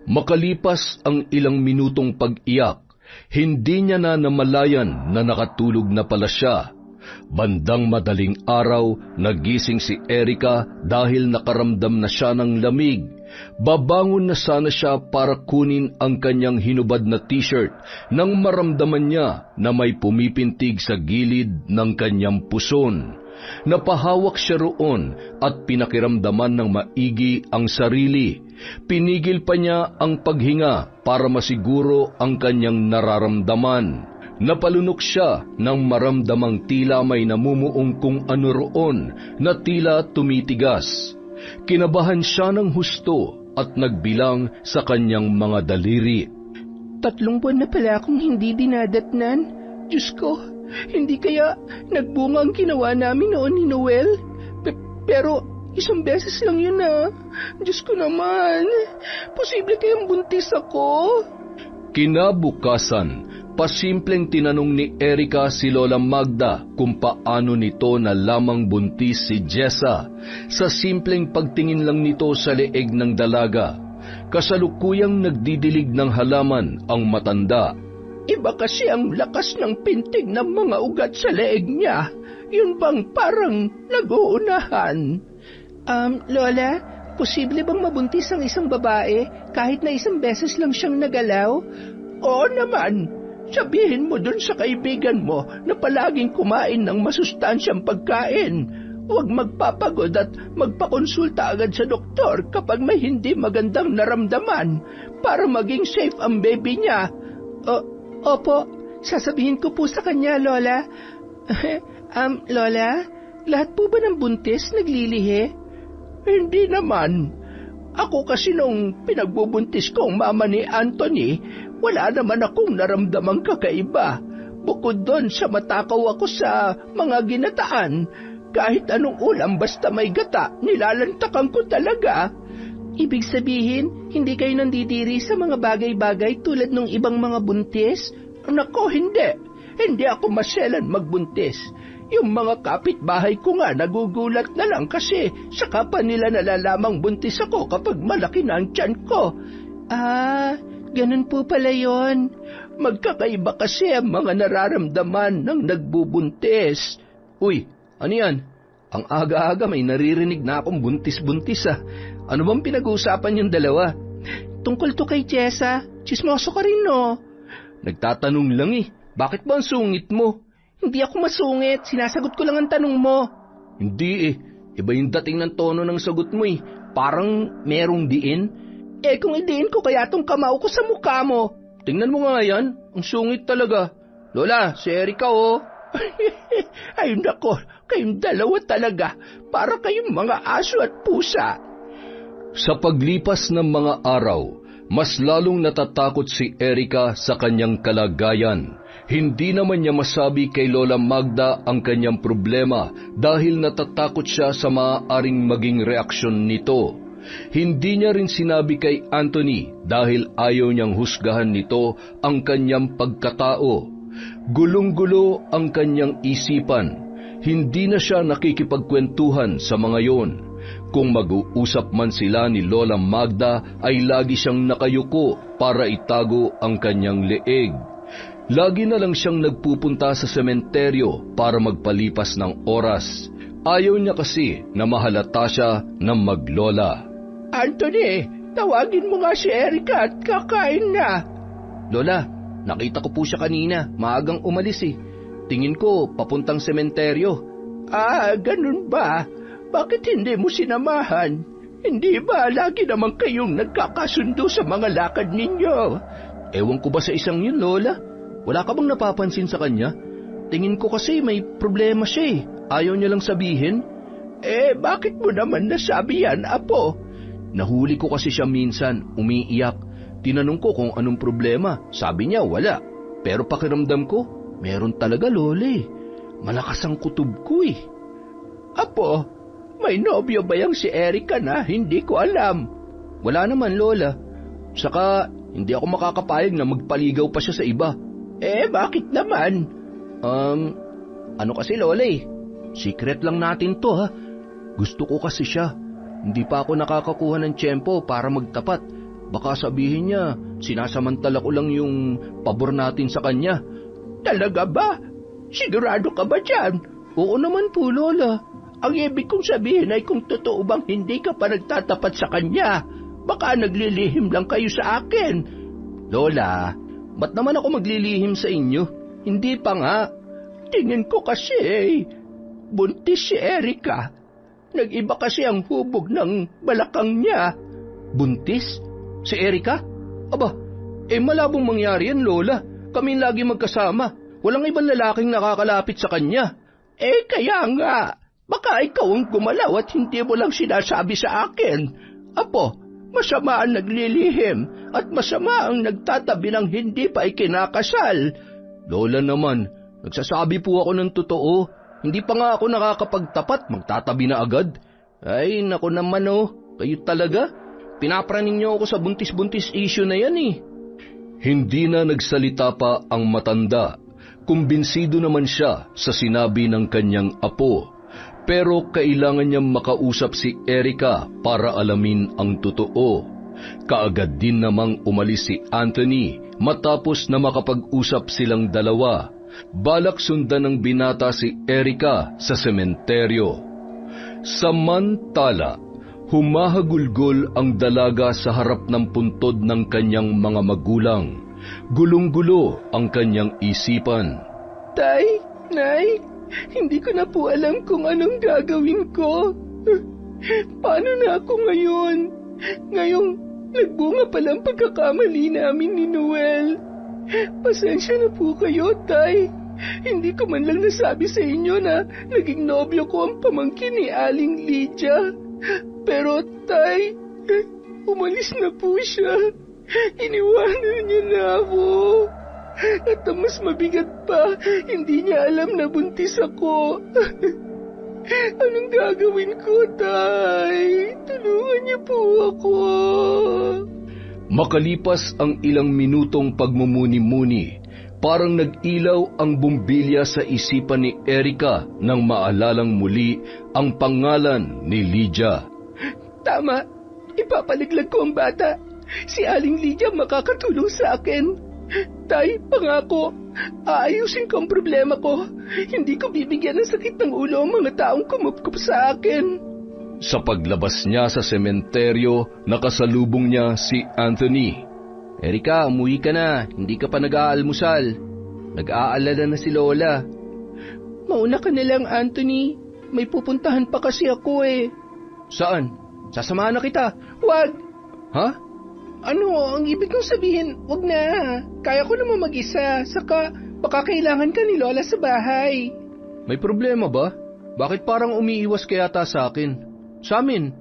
Makalipas ang ilang minutong pag-iyak, hindi niya na namalayan na nakatulog na pala siya. Bandang madaling araw, nagising si Erika dahil nakaramdam na siya ng lamig. Babangon na sana siya para kunin ang kanyang hinubad na t-shirt nang maramdaman niya na may pumipintig sa gilid ng kanyang puson. Napahawak siya roon at pinakiramdaman ng maigi ang sarili. Pinigil pa niya ang paghinga para masiguro ang kanyang nararamdaman. Napalunok siya nang maramdamang tila may namumuong kung ano roon na tila tumitigas. Kinabahan siya ng husto at nagbilang sa kanyang mga daliri. 3 buwan na pala akong hindi dinadatnan. Diyos ko, hindi kaya nagbunga ang ginawa namin noon ni Noel? Pero 1 beses lang yun ah. Diyos ko naman, posible kayang buntis ako? Kinabukasan, pasimpleng tinanong ni Erika si Lola Magda kung paano nito na lamang buntis si Jessa sa simpleng pagtingin lang nito sa leeg ng dalaga. Kasalukuyang nagdidilig ng halaman ang matanda. Iba kasi ang lakas ng pintig ng mga ugat sa leeg niya. Yun bang parang nag-uunahan? Lola, posible bang mabuntis ang isang babae kahit na 1 beses lang siyang nagalaw? Oo naman. Sabihin mo dun sa kaibigan mo na palaging kumain ng masustansyang pagkain. Huwag magpapagod at magpakonsulta agad sa doktor kapag may hindi magandang naramdaman para maging safe ang baby niya. Opo, sasabihin ko po sa kanya, Lola. Lola, lahat po ba ng buntis naglilihi? Hindi naman. Ako kasi nung pinagbubuntis ko ang mama ni Anthony, wala naman akong naramdamang kakaiba. Bukod doon sa matakaw ako sa mga ginataan, kahit anong ulam basta may gata, nilalantakan ko talaga. Ibig sabihin, hindi kayo nandidiri sa mga bagay-bagay tulad ng ibang mga buntis? Nako, hindi. Hindi ako maselan magbuntis. Yung mga kapitbahay ko nga nagugulat na lang kasi saka pa nila nalalamang buntis ako kapag malaki na ang tiyan ko. Ganun po pala yon. Magkakaiba kasi ang mga nararamdaman ng nagbubuntis. Uy, ano yan? Ang aga-aga may naririnig na akong buntis-buntis ah. Ano bang pinag-uusapan yung dalawa? Tungkol to kay Jessa. Chismoso ka rin no? Nagtatanong lang eh. Bakit ba ang sungit mo? Hindi ako masungit. Sinasagot ko lang ang tanong mo. Hindi eh. Iba yung dating ng tono ng sagot mo eh. Parang merong diin. Kung idiin ko kaya tong kamao ko sa mukha mo. Tingnan mo nga yan. Ang sungit talaga. Lola, si Erika oh. Ay nako, kayong dalawa talaga. Para kayong mga aso at pusa. Sa paglipas ng mga araw, mas lalong natatakot si Erika sa kanyang kalagayan. Hindi naman niya masabi kay Lola Magda ang kanyang problema dahil natatakot siya sa maaaring maging reaksyon nito. Hindi niya rin sinabi kay Anthony dahil ayaw niyang husgahan nito ang kanyang pagkatao. Gulong-gulo ang kanyang isipan. Hindi na siya nakikipagkwentuhan sa mga yon. Kung mag-uusap man sila ni Lola Magda ay lagi siyang nakayuko para itago ang kanyang leeg. Lagi na lang siyang nagpupunta sa sementeryo para magpalipas ng oras. Ayaw niya kasi na mahalata siya ng maglola. Anthony, tawagin mo nga si Erica at kakain na. Lola, nakita ko po siya kanina. Maagang umalis eh. Tingin ko papuntang sementeryo. Ganun ba? Bakit hindi mo sinamahan? Hindi ba lagi naman kayong nagkakasundo sa mga lakad ninyo? Ewan ko ba sa isang yun, Lola? Wala ka bang napapansin sa kanya? Tingin ko kasi may problema siya eh. Ayaw niya lang sabihin. Bakit mo naman nasabi yan, Apo? Nahuli ko kasi siya minsan, umiiyak. Tinanong ko kung anong problema. Sabi niya wala. Pero pakiramdam ko, meron talaga, Lola eh. Malakas ang kutob ko eh. Apo, may nobyo ba yang si Erica na hindi ko alam? Wala naman, Lola. Saka, hindi ako makakapayag na magpaligaw pa siya sa iba. Bakit naman? Ano kasi, Lola eh. Secret lang natin to ha. Gusto ko kasi siya. Hindi pa ako nakakakuha ng tiyempo para magtapat. Baka sabihin niya, sinasamantala ko lang yung pabor natin sa kanya. Talaga ba? Sigurado ka ba dyan? Oo naman po, Lola. Ang ibig kong sabihin ay kung totoo bang hindi ka pa nagtatapat sa kanya, baka naglilihim lang kayo sa akin. Lola, ba't naman ako maglilihim sa inyo? Hindi pa nga. Tingin ko kasi buntis si Erica. Nag-iba kasi ang hubog ng balakang niya. Buntis? Si Erica? Aba, malabong mangyari yan, Lola. Kami lagi magkasama. Walang ibang lalaking nakakalapit sa kanya. Kaya nga. Baka ikaw ang gumalaw at hindi mo lang sinasabi sa akin. Apo, masama ang naglilihim at masama ang nagtatabi ng hindi pa ikinakasal. Lola naman, nagsasabi po ako ng totoo. Hindi pa nga ako nakakapagtapat, magtatabi na agad. Ay, naku naman kayo talaga. Pinapraning niyo ako sa buntis-buntis issue na yan eh. Hindi na nagsalita pa ang matanda. Kumbinsido naman siya sa sinabi ng kanyang apo. Pero kailangan niyang makausap si Erica para alamin ang totoo. Kaagad din namang umalis si Anthony matapos na makapag-usap silang dalawa. Balak sundan ng binata si Erica sa sementeryo. Samantala, humahagulgol ang dalaga sa harap ng puntod ng kanyang mga magulang. Gulong-gulo ang kanyang isipan. Tay, Nay, hindi ko na po alam kung anong gagawin ko. Paano na ako ngayon? Ngayong nagbunga palang pagkakamali namin ni Noel. Pasensya na po kayo, Tay. Hindi ko man lang nasabi sa inyo na naging nobyo ko ang pamangkin ni Aling Lydia. Pero, Tay, umalis na po siya. Iniwanan niya na ako. At ang mas mabigat pa, hindi niya alam na buntis ako. Anong gagawin ko, Tay? Tulungan niyo po ako. Makalipas ang ilang minutong pagmumuni-muni, parang nag-ilaw ang bumbilya sa isipan ni Erica nang maalalang muli ang pangalan ni Lydia. Tama, ipapaliglag ko ang bata. Si Aling Lydia makakatulong sa akin. Tay, pangako, aayusin ko ang problema ko. Hindi ko bibigyan ng sakit ng ulo ang mga taong kumupkup sa akin. Sa paglabas niya sa sementeryo, nakasalubong niya si Anthony. Erica, umuwi ka na. Hindi ka pa nag-aalmusal. Nag-aalala na si Lola. Mauna ka na lang, Anthony. May pupuntahan pa kasi ako eh. Saan? Sasamahan na kita. Wag! Ha? Ano, ang ibig kong sabihin, wag na. Kaya ko naman mag-isa. Saka, baka kailangan ka ni Lola sa bahay. May problema ba? Bakit parang umiiwas ka yata sa akin? Sa amin?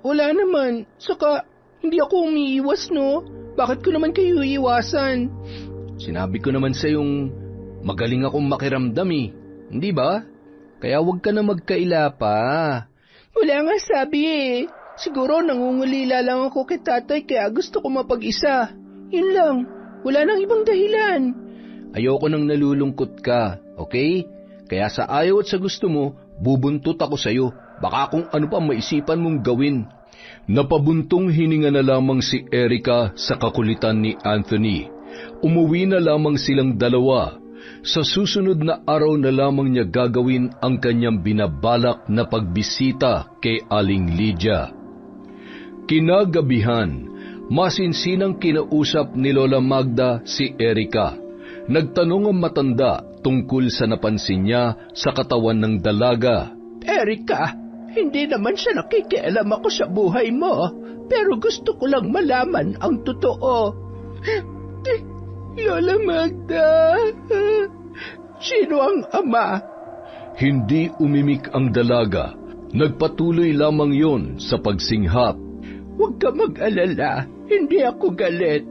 Wala naman. Saka, hindi ako umiiwas, no? Bakit ko naman kayo iiwasan? Sinabi ko naman sa yung magaling akong makiramdam eh. Hindi ba? Kaya wag ka na magkaila pa. Wala nga sabi eh. Siguro nangungulila lang ako kay tatay kaya gusto ko mapag-isa. Yun lang. Wala nang ibang dahilan. Ayoko nang nalulungkot ka, okay? Kaya sa ayaw at sa gusto mo, bubuntot ako sa'yo. Baka kung ano pa maisipan mong gawin. Napabuntong hininga na lamang si Erica sa kakulitan ni Anthony. Umuwi na lamang silang dalawa. Sa susunod na araw na lamang niya gagawin ang kanyang binabalak na pagbisita kay Aling Lydia. Kinagabihan, masinsinang kinausap ni Lola Magda si Erica. Nagtanong ang matanda tungkol sa napansin niya sa katawan ng dalaga. Erica, hindi naman siya nakikialam ako sa buhay mo, pero gusto ko lang malaman ang totoo. Lola Magda, sino ang ama? Hindi umimik ang dalaga. Nagpatuloy lamang yon sa pagsinghap. Huwag ka mag-alala, hindi ako galit.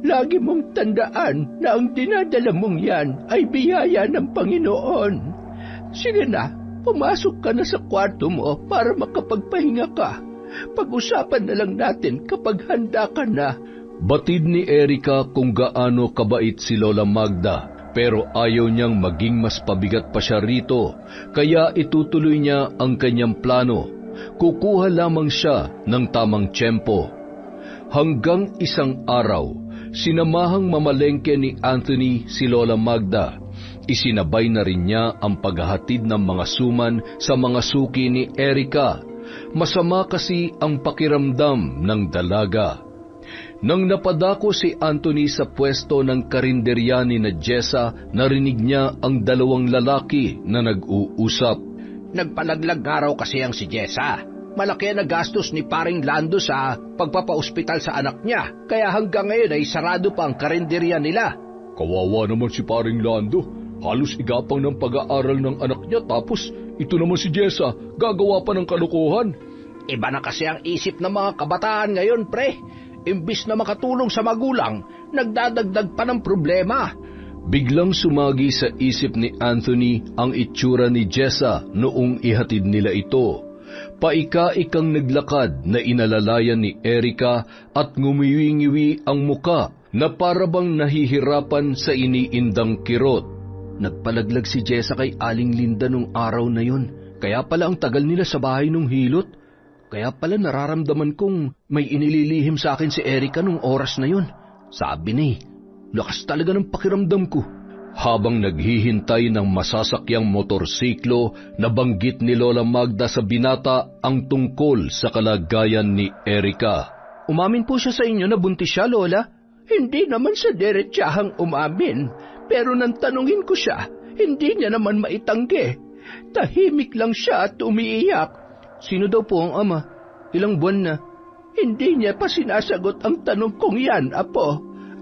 Lagi mong tandaan na ang dinadala mong yan ay biyaya ng Panginoon. Sige na, pumasok ka na sa kwarto mo para makapagpahinga ka. Pag-usapan na lang natin kapag handa ka na. Batid ni Erica kung gaano kabait si Lola Magda, pero ayaw niyang maging mas pabigat pa siya rito, kaya itutuloy niya ang kanyang plano. Kukuha lamang siya ng tamang tiyempo. Hanggang isang araw, sinamahang mamalengke ni Anthony si Lola Magda. Isinabay na rin niya ang paghahatid ng mga suman sa mga suki ni Erica. Masama kasi ang pakiramdam ng dalaga. Nang napadako si Anthony sa pwesto ng karinderya ni na Jessa, narinig niya ang dalawang lalaki na nag-uusap. Nagpalaglag nga raw kasi ang si Jessa. Malaki ang nagastos ni paring Lando sa pagpapaospital sa anak niya, kaya hanggang ngayon ay sarado pa ang karinderya nila. Kawawa naman si paring Lando. Halos igapang ng pag-aaral ng anak niya, tapos ito naman si Jessa, gagawa pa ng kalokohan. Iba na kasi ang isip ng mga kabataan ngayon, pre. Imbis na makatulong sa magulang, nagdadagdag pa ng problema. Biglang sumagi sa isip ni Anthony ang itsura ni Jessa noong ihatid nila ito. Paika-ikang naglakad na inalalayan ni Erica at ngumiwi-ngiwi ang muka na parabang nahihirapan sa iniindang kirot. Nagpalaglag si Jessa kay Aling Linda nung araw na yun. Kaya pala ang tagal nila sa bahay nung hilot. Kaya pala nararamdaman kong may inililihim sa akin si Erica nung oras na yun. Sabi ni, lakas talaga ng pakiramdam ko. Habang naghihintay ng masasakyang motorsiklo, nabanggit ni Lola Magda sa binata ang tungkol sa kalagayan ni Erica. Umamin po siya sa inyo na buntis siya, Lola? Hindi naman sa diretsahang umamin, pero nang tanungin ko siya, hindi niya naman maitanggi. Tahimik lang siya at umiiyak. Sino daw po ang ama? Ilang buwan na? Hindi niya pa sinasagot ang tanong kong yan, Apo.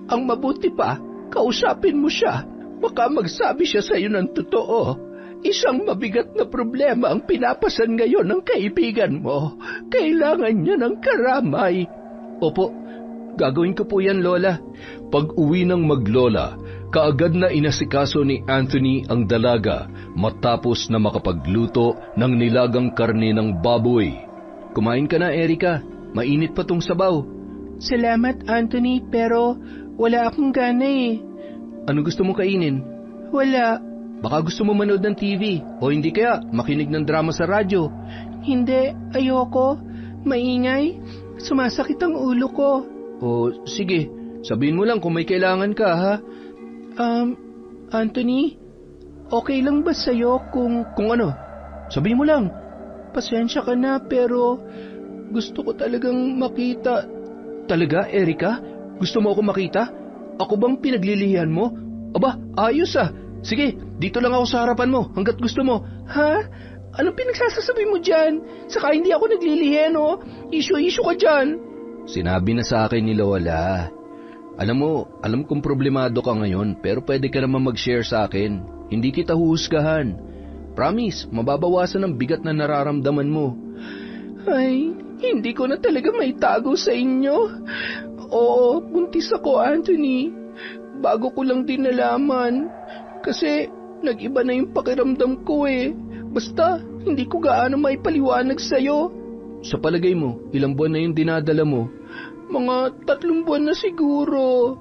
Ang mabuti pa, kausapin mo siya. Baka magsabi siya sa iyo ng totoo. Isang mabigat na problema ang pinapasan ngayon ng kaibigan mo. Kailangan niya ng karamay. Opo, gagawin ko po yan, Lola. Pag-uwi ng maglola, kaagad na inasikaso ni Anthony ang dalaga matapos na makapagluto ng nilagang karne ng baboy. Kumain ka na, Erica. Mainit pa tong sabaw. Salamat, Anthony, pero wala akong gana eh. Ano gusto mo kainin? Wala. Baka gusto mo manood ng TV o hindi kaya makinig ng drama sa radyo. Hindi, ayoko. Maingay. Sumasakit ang ulo ko. O sige, sabihin mo lang kung may kailangan ka, ha? Anthony, okay lang ba sa'yo kung ano? Sabihin mo lang. Pasensya ka na pero gusto ko talagang makita. Talaga, Erica? Gusto mo ako makita? Ako bang pinaglilihan mo? Aba, ayos ah. Sige, dito lang ako sa harapan mo hanggat gusto mo. Ha? Anong pinagsasasabi mo dyan? Saka hindi ako naglilihen, oh. Issue ka dyan. Sinabi na sa akin ni Lola. Alam kong problemado ka ngayon, pero pwede ka naman mag-share sa akin. Hindi kita huhusgahan. Promise, mababawasan ang bigat na nararamdaman mo. Ay, hindi ko na talaga maitago sa inyo. Oo, buntis ako, Anthony. Bago ko lang din nalaman. Kasi nag-iba na yung pakiramdam ko eh. Basta, hindi ko gaano maipaliwanag sa'yo. Sa palagay mo, ilang buwan na yung dinadala mo? Mga 3 buwan na siguro.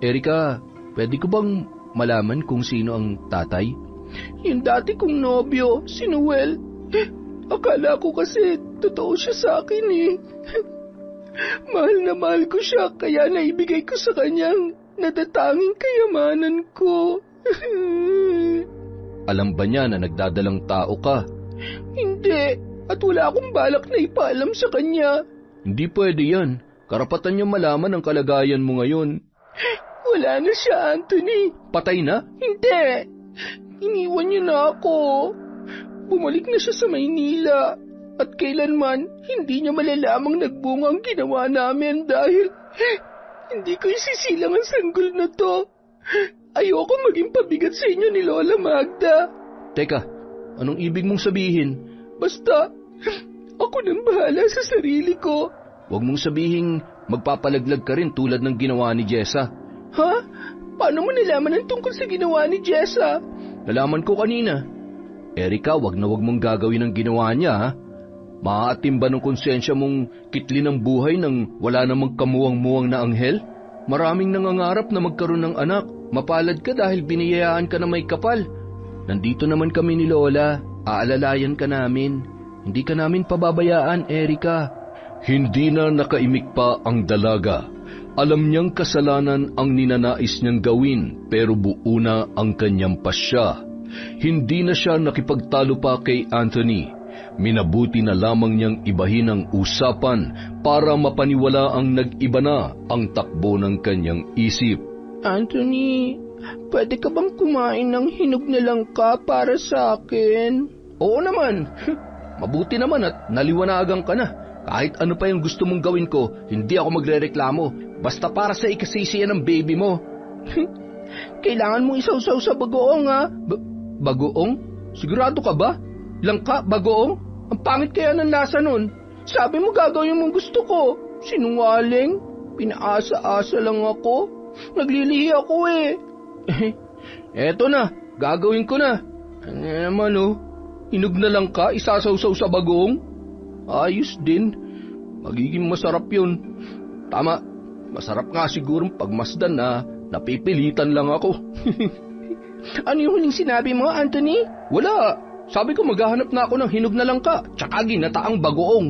Erica, pwede ko bang malaman kung sino ang tatay? Yung dati kong nobyo, si Noel. Akala ko kasi totoo siya sa akin eh. Mahal na mahal ko siya kaya naibigay ko sa kanyang natatanging kayamanan ko. Alam ba niya na nagdadalang tao ka? Hindi, at wala akong balak na ipaalam sa kanya. Hindi pwede yan. Karapatan niya malaman ang kalagayan mo ngayon. Wala na siya, Anthony. Patay na? Hindi. Iniwan niya na ako. Bumalik na siya sa Maynila. At kailanman, hindi niya malalamang nagbunga ang ginawa namin dahil hindi ko isisilang ang sanggol na to. Ayoko maging pabigat sa inyo ni Lola Magda. Teka, anong ibig mong sabihin? Basta, ako nang bahala sa sarili ko. Huwag mong sabihing magpapalaglag ka rin tulad ng ginawa ni Jessa. Ha? Paano mo nalaman ang tungkol sa ginawa ni Jessa? Nalaman ko kanina. Erika, wag na wag mong gagawin ang ginawa niya, ha? Maaatim ba ng konsensya mong kitli ng buhay nang wala namang kamuwang-muwang na anghel? Maraming nangangarap na magkaroon ng anak. Mapalad ka dahil biniyayaan ka na may kapal. Nandito naman kami ni Lola. Aalalayan ka namin. Hindi ka namin pababayaan, Erika. Hindi na nakaimik pa ang dalaga. Alam niyang kasalanan ang ninanais niyang gawin pero buo na ang kanyang pasya. Hindi na siya nakipagtalo pa kay Anthony. Minabuti na lamang niyang ibahin ang usapan para mapaniwala ang nag-iba na ang takbo ng kanyang isip. Anthony, pwede ka bang kumain ng hinog na langka para sa akin? Oo naman. Mabuti naman at naliwanagan ka na. Kahit ano pa yung gusto mong gawin ko, hindi ako magrereklamo. Basta para sa ikasisiyan ng baby mo. Kailangan mong isawsaw sa bagoong, ha? Bagoong? Sigurado ka ba? Langka, bagoong? Ang pangit kaya ng lasa nun. Sabi mo gagawin mong gusto ko. Sinungaling. Pinaasa-asa lang ako. Naglilihi ako eh. Eto na, gagawin ko na. Ano naman oh, hinog na langka, isasawsaw sa bagoong? Ayos din. Magiging masarap yun. Tama, masarap nga sigurong pagmasdan na napipilitan lang ako. Ano yung huling sinabi mo, Anthony? Wala. Sabi ko maghahanap na ako ng hinog na langka, tsaka ginataang bagoong.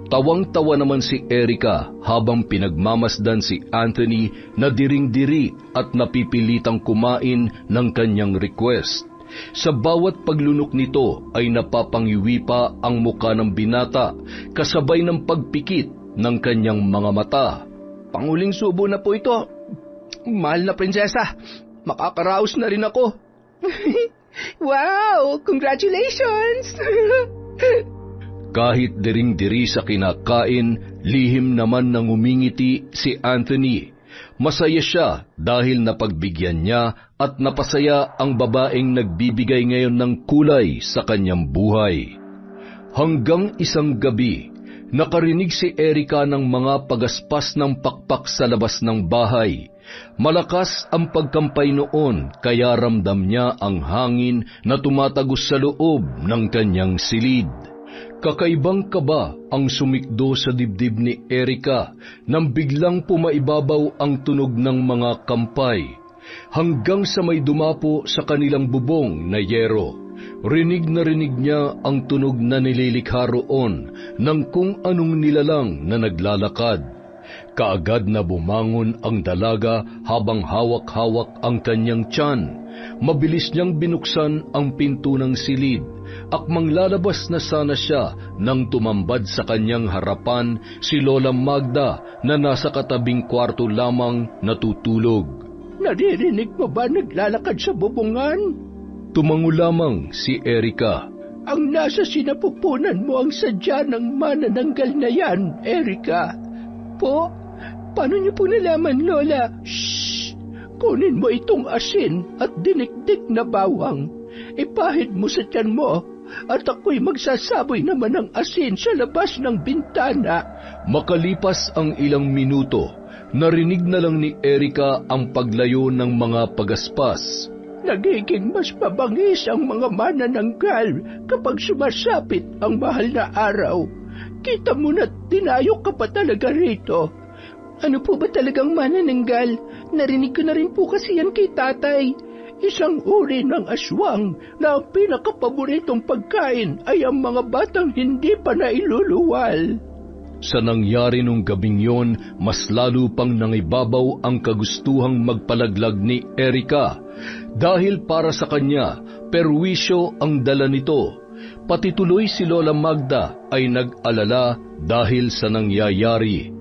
Tawang-tawa naman si Erika habang pinagmamasdan si Anthony na diring-diri at napipilitang kumain ng kanyang request. Sa bawat paglunok nito ay napapangiwi pa ang muka ng binata kasabay ng pagpikit ng kanyang mga mata. Panguling subo na po ito. Mahal na prinsesa, makakaraos na rin ako. Wow! Congratulations! Kahit diring-diri sa kinakain, lihim naman nang umingiti si Anthony. Masaya siya dahil napagbigyan niya at napasaya ang babaeng nagbibigay ngayon ng kulay sa kanyang buhay. Hanggang isang gabi, nakarinig si Erika ng mga pagaspas ng pakpak sa labas ng bahay. Malakas ang pagkampay noon kaya ramdam niya ang hangin na tumatagos sa loob ng kanyang silid. Kakaibang kaba ang sumikdo sa dibdib ni Erika nang biglang pumaibabaw ang tunog ng mga kampay. Hanggang sa may dumapo sa kanilang bubong na yero, rinig na rinig niya ang tunog na nililikha roon ng kung anong nilalang na naglalakad. Kaagad na bumangon ang dalaga habang hawak-hawak ang kanyang tiyan. Mabilis niyang binuksan ang pinto ng silid. Akmang lalabas na sana siya nang tumambad sa kanyang harapan si Lola Magda na nasa katabing kwarto lamang natutulog. Naririnig mo ba naglalakad sa bubungan? Tumango lamang si Erika. Ang nasa sinapupunan mo ang sadya ng manananggal na yan, Erika. Po, paano niyo po nalaman, Lola? Shhh! Kunin mo itong asin at dinikdik na bawang. Ipahid mo sa tiyan mo at ako'y magsasaboy naman ng asin sa labas ng bintana. Makalipas ang ilang minuto, narinig na lang ni Erika ang paglayo ng mga pagaspas. Nagiging mas mabangis ang mga manananggal kapag sumasapit ang mahal na araw. Kita mo na't dinayok ka pa talaga rito. Ano po ba talagang manananggal? Narinig ko na rin po kasi yan kay tatay. Isang uri ng aswang na ang pinakapaboritong pagkain ay ang mga batang hindi pa nailuluwal. Sa nangyari nung gabing yon, mas lalo pang nangibabaw ang kagustuhang magpalaglag ni Erika. Dahil para sa kanya, perwisyo ang dala nito. Pati tuloy si Lola Magda ay nag-alala dahil sa nangyayari.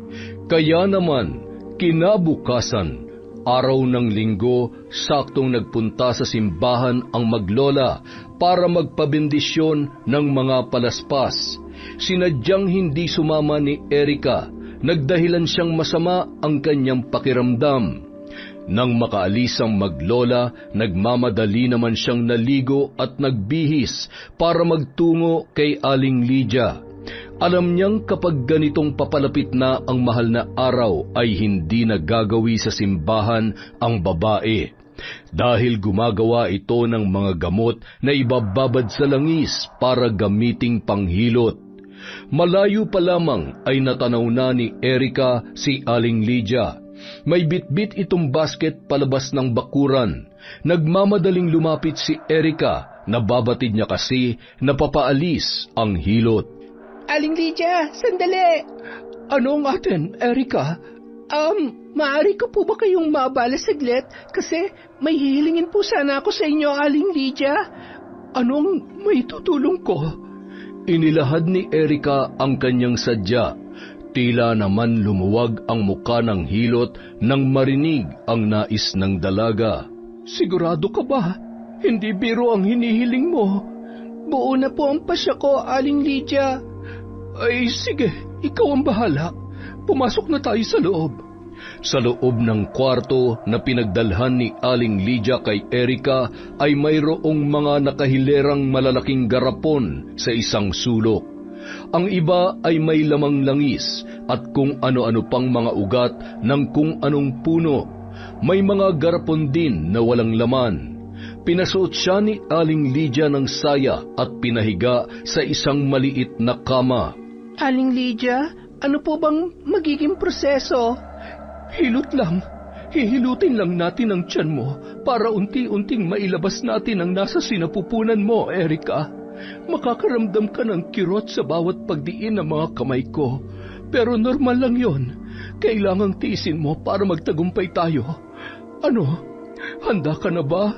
Kaya naman, kinabukasan, araw ng linggo, saktong nagpunta sa simbahan ang maglola para magpabendisyon ng mga palaspas. Sinadyang hindi sumama ni Erika, nagdahilan siyang masama ang kanyang pakiramdam. Nang makaalis ang maglola, nagmamadali naman siyang naligo at nagbihis para magtungo kay Aling Lydia. Alam niyang kapag ganitong papalapit na ang mahal na araw ay hindi nagagawi sa simbahan ang babae. Dahil gumagawa ito ng mga gamot na ibababad sa langis para gamiting panghilot. Malayo pa lamang ay natanaw na ni Erika si Aling Lydia. May bitbit itong basket palabas ng bakuran. Nagmamadaling lumapit si Erika, nababatid niya kasi napapaalis ang hilot. Aling Lydia, sandali! Anong atin, Erika? Maaari ko po ba kayong maabala saglit? Kasi may hihilingin po sana ako sa inyo, Aling Lydia. Anong may tutulong ko? Inilahad ni Erika ang kanyang sadya. Tila naman lumuwag ang muka ng hilot nang marinig ang nais ng dalaga. Sigurado ka ba? Hindi biro ang hinihiling mo. Buo na po ang pasya ko, Aling Lydia. Ay sige, ikaw ang bahala. Pumasok na tayo sa loob. Sa loob ng kwarto na pinagdalhan ni Aling Lydia kay Erika ay mayroong mga nakahilerang malalaking garapon sa isang sulok. Ang iba ay may lamang langis at kung ano-ano pang mga ugat ng kung anong puno. May mga garapon din na walang laman. Pinasuot siya ni Aling Lydia ng saya at pinahiga sa isang maliit na kama. Aling Lydia, ano po bang magiging proseso? Hilot lang. Hihilutin lang natin ang tiyan mo para unti-unting mailabas natin ang nasa sinapupunan mo, Erika. Makakaramdam ka ng kirot sa bawat pagdiin ng mga kamay ko. Pero normal lang yon. Kailangang tiisin mo para magtagumpay tayo. Ano? Handa ka na ba?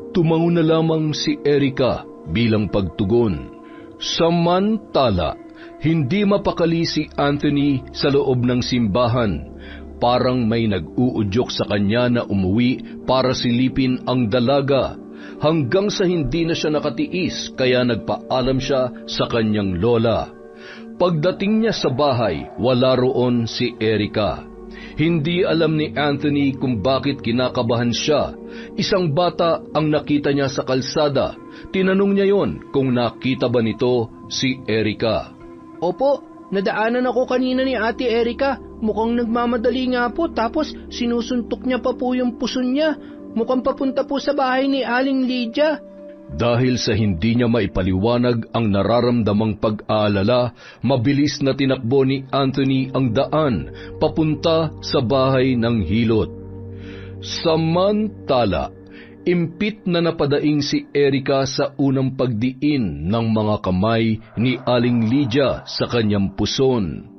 Tumango na lamang si Erika bilang pagtugon. Samantala, hindi mapakali si Anthony sa loob ng simbahan. Parang may nag-uudyok sa kanya na umuwi para silipin ang dalaga. Hanggang sa hindi na siya nakatiis kaya nagpaalam siya sa kanyang lola. Pagdating niya sa bahay, wala roon si Erika. Hindi alam ni Anthony kung bakit kinakabahan siya. Isang bata ang nakita niya sa kalsada. Tinanong niya yon kung nakita ba nito si Erika. Opo, nadaanan ako kanina ni Ate Erika. Mukhang nagmamadali nga po tapos sinusuntok niya pa po yung puson niya. Mukhang papunta po sa bahay ni Aling Lydia. Dahil sa hindi niya maipaliwanag ang nararamdamang pag-aalala, mabilis na tinakbo ni Anthony ang daan papunta sa bahay ng hilot. Samantala, impit na napadaing si Erika sa unang pagdiin ng mga kamay ni Aling Lydia sa kanyang puson.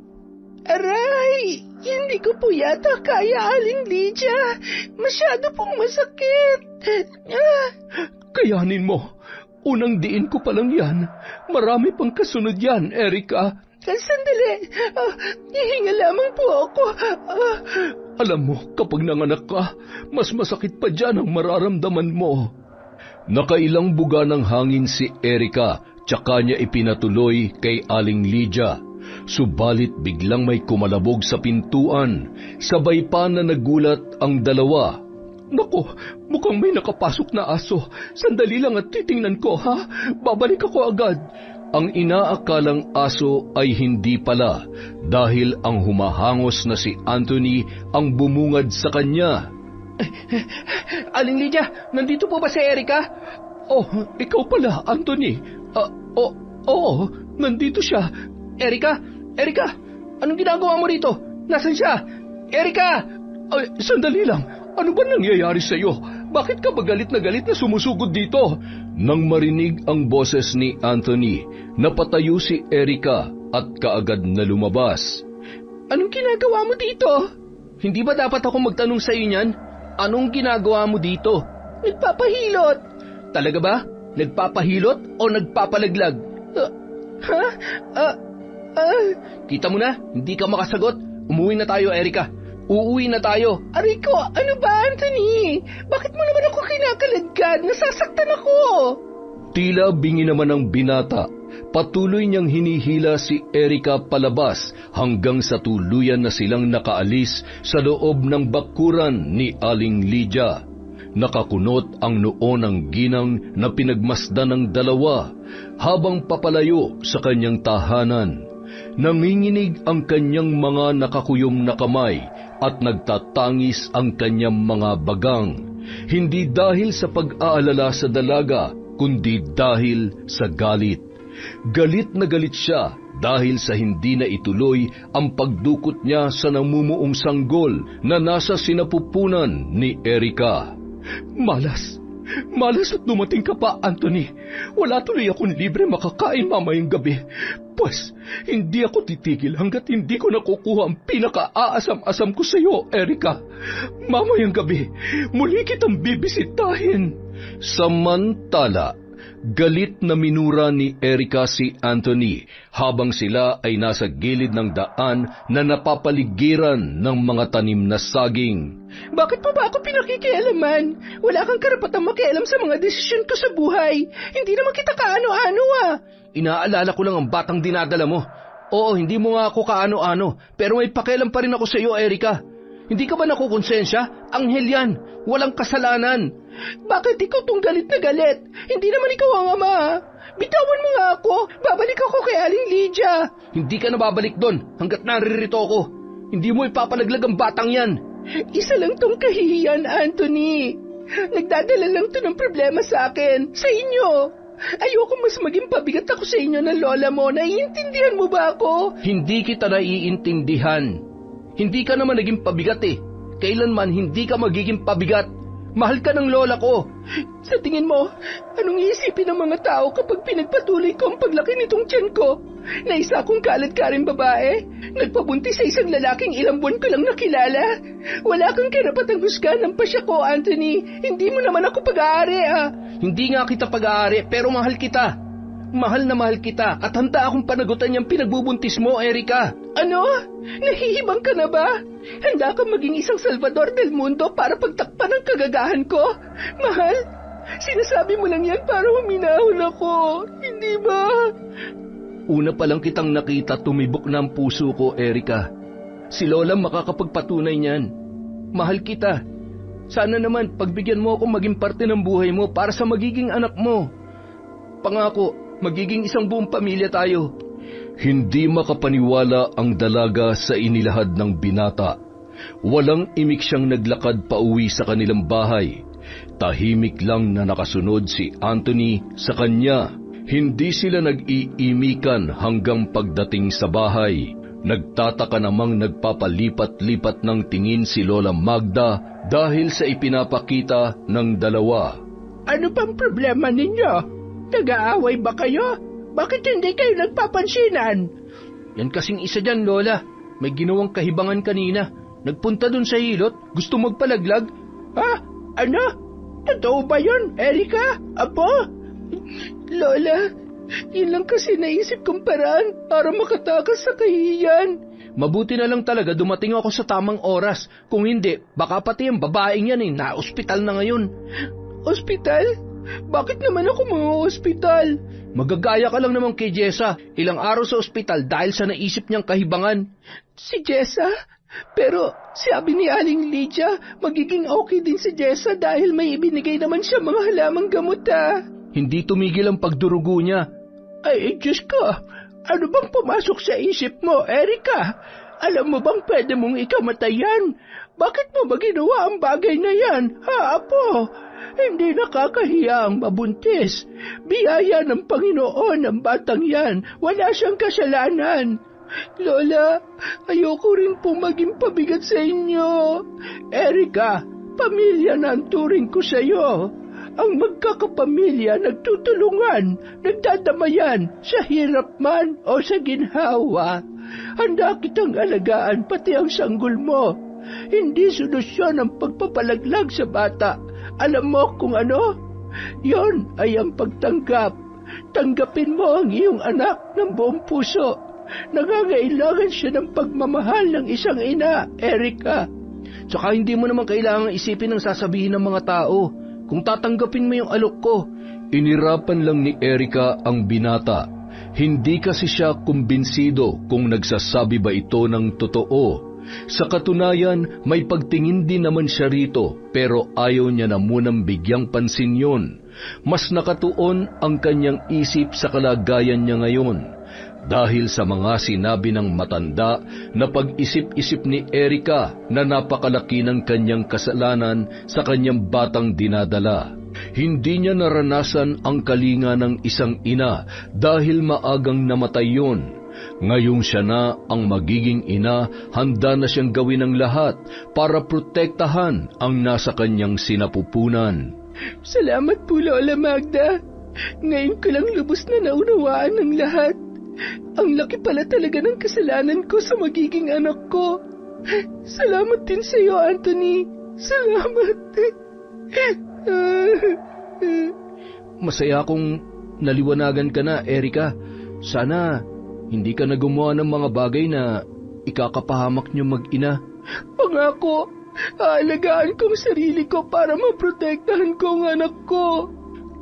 Aray! Hindi ko po yata kaya, Aling Lydia. Masyado pong masakit. Kayanin mo. Unang diin ko pa lang yan. Marami pang kasunod yan, Erika. Sandali. Hihinga lamang po ako. Alam mo, kapag nanganak ka, mas masakit pa dyan ang mararamdaman mo. Nakailang buga ng hangin si Erika, tsaka niya ipinatuloy kay Aling Lydia. Subalit biglang may kumalabog sa pintuan. Sabay pa na nagulat ang dalawa. Naku, mukhang may nakapasok na aso. Sandali lang at titingnan ko, ha? Babalik ako agad. Ang inaakalang aso ay hindi pala dahil ang humahangos na si Anthony ang bumungad sa kanya. Aling Lydia, nandito po ba si Erika? Oh, ikaw pala, Anthony. Oo, nandito siya. Erika, anong ginagawa mo rito? Nasaan siya? Erika! Ay, sandali lang. Ano ba nangyayari sa'yo? Bakit ka ba galit na sumusugod dito? Nang marinig ang boses ni Anthony, napatayo si Erica at kaagad na lumabas. Anong ginagawa mo dito? Hindi ba dapat ako magtanong sa iyo niyan? Anong ginagawa mo dito? Nagpapahilot. Talaga ba? Nagpapahilot o nagpapalaglag? Kita mo na, hindi ka makasagot. Umuwi na tayo, Erica. Uuwi na tayo. Aray ko, ano ba, Anthony? Bakit mo naman ako kinakaladkad? Nasasaktan ako. Tila bingi naman ang binata. Patuloy niyang hinihila si Erica palabas hanggang sa tuluyan na silang nakaalis sa loob ng bakuran ni Aling Lydia. Nakakunot ang noo ng ginang na pinagmasdan ng dalawa habang papalayo sa kanyang tahanan. Nanginginig ang kanyang mga nakakuyom na kamay at nagtatangis ang kanyang mga bagang, hindi dahil sa pag-aalala sa dalaga, kundi dahil sa galit. Galit na galit siya dahil sa hindi na ituloy ang pagdukot niya sa namumuong sanggol na nasa sinapupunan ni Erica. Malas at dumating ka pa, Anthony. Wala tuloy akong libre makakain mamayang gabi. Pues, hindi ako titigil hanggat hindi ko nakukuha ang pinaka-aasam-asam ko sa iyo, Erica. Mamayang gabi, muli kitang bibisitahin. Samantala, galit na minura ni Erica si Anthony habang sila ay nasa gilid ng daan na napapaligiran ng mga tanim na saging. Bakit pa ba ako pinakikialaman? Wala kang karapatang makialam sa mga desisyon ko sa buhay. Hindi naman kita kaano-ano Inaalala ko lang ang batang dinadala mo. Oo, hindi mo nga ako kaano-ano, pero may pakialam pa rin ako sa iyo, Erica. Hindi ka ba nakukonsensya? Anghel yan. Walang kasalanan. Bakit ikaw tong galit na galit? Hindi naman ikaw ang ama. Bitawan mo nga ako. Babalik ako kay Aling Lydia. Hindi ka na babalik doon hanggat naririto ako. Hindi mo ipapalaglag ang batang yan. Isa lang tong kahihiyan, Anthony. Nagdadala lang to ng problema sa akin, sa inyo. Ayoko mas maging pabigat ako sa inyo ng lola mo. Naiintindihan mo ba ako? Hindi kita naiintindihan. Hindi ka naman naging pabigat eh. Kailanman hindi ka magiging pabigat. Mahal ka ng lola ko. Sa tingin mo, anong iisipin ng mga tao kapag pinagpatuloy ko ang paglaki nitong tiyan ko? Na isa akong kalat-karing babae? Nagpabuntis sa isang lalaking ilang buwan ko lang nakilala? Wala kang karapatang husgahan ng pasya ko, Anthony. Hindi mo naman ako pag-aari, Hindi nga kita pag-aari, pero mahal kita. Mahal na mahal kita at handa akong panagutan yung pinagbubuntis mo, Erica. Ano? Nahihibang ka na ba? Handa kang maging isang Salvador del Mundo para pagtakpan ang kagagahan ko? Mahal, sinasabi mo lang yan para huminahon ako, hindi ba? Una pa lang kitang nakita, tumibok na ang puso ko, Erica. Si Lola makakapagpatunay niyan. Mahal kita. Sana naman pagbigyan mo akong maging parte ng buhay mo para sa magiging anak mo. Pangako, magiging isang buong pamilya tayo. Hindi makapaniwala ang dalaga sa inilahad ng binata. Walang imik siyang naglakad pauwi sa kanilang bahay. Tahimik lang na nakasunod si Anthony sa kanya. Hindi sila nag-iimikan hanggang pagdating sa bahay. Nagtataka namang nagpapalipat-lipat ng tingin si Lola Magda dahil sa ipinapakita ng dalawa. Ano bang problema ninyo? Nag-aaway ba kayo? Bakit hindi kayo nagpapansinan? Yan kasing isa dyan, Lola. May ginawang kahibangan kanina. Nagpunta dun sa hilot, gusto magpalaglag. Ha? Ano? Totoo ba yun, Erica? Apo? Lola, yun lang kasi naisip kong paraan para makatakas sa kahihiyan. Mabuti na lang talaga dumating ako sa tamang oras. Kung hindi, baka pati ang babaeng yan na-ospital na ngayon. Ospital? Bakit naman ako mga-ospital? Magagaya ka lang naman kay Jessa. Ilang araw sa ospital dahil sa naisip niyang kahibangan. Si Jessa? Pero sabi ni Aling Lydia, magiging okay din si Jessa dahil may ibinigay naman siya mga halamang gamot Hindi tumigil ang pagdurugo niya. Ay, Diyos ko! Ano bang pumasok sa isip mo, Erica? Alam mo bang pwede mong ikamatayan? Bakit mo ba ginawa ang bagay na yan, Apo? Hindi nakakahiya ang mabuntis. Biyaya ng Panginoon ang batang yan. Wala siyang kasalanan. Lola, ayoko rin pong maging pabigat sa inyo. Erica, Pamilya na ang turing ko sa iyo. Ang magkakapamilya nagtutulungan, nagdadamayan, sa hirap man o sa ginhawa. Handa kitang alagaan pati ang sanggol mo. Hindi solusyon ang pagpapalaglag sa bata. Alam mo kung ano? Yon ay ang pagtanggap. Tanggapin mo ang iyong anak ng buong puso. Nangangailangan siya ng pagmamahal ng isang ina, Erica. Tsaka hindi mo naman kailangang isipin ang sasabihin ng mga tao. Kung tatanggapin mo yung alok ko. Inirapan lang ni Erica ang binata. Hindi kasi siya kumbinsido kung nagsasabi ba ito ng totoo. Sa katunayan, may pagtingin din naman siya rito, pero ayaw niya na munang bigyang pansin yun. Mas nakatuon ang kanyang isip sa kalagayan niya ngayon. Dahil sa mga sinabi ng matanda na pag-isip-isip ni Erica na napakalaki ng kanyang kasalanan sa kanyang batang dinadala. Hindi niya naranasan ang kalinga ng isang ina dahil maagang namatay yun. Ngayong siya na ang magiging ina, handa na siyang gawin ang lahat para protektahan ang nasa kanyang sinapupunan. Salamat po, Lola Magda. Ngayon ko lang lubos na naunawaan ng lahat. Ang laki pala talaga ng kasalanan ko sa magiging anak ko. Salamat din sa iyo, Anthony. Salamat. Masaya akong naliwanagan ka na, Erica. Sana hindi ka na gumawa ng mga bagay na ikakapahamak niyo mag-ina. Pangako, aalagaan kong sarili ko para maprotektahan ko ang anak ko.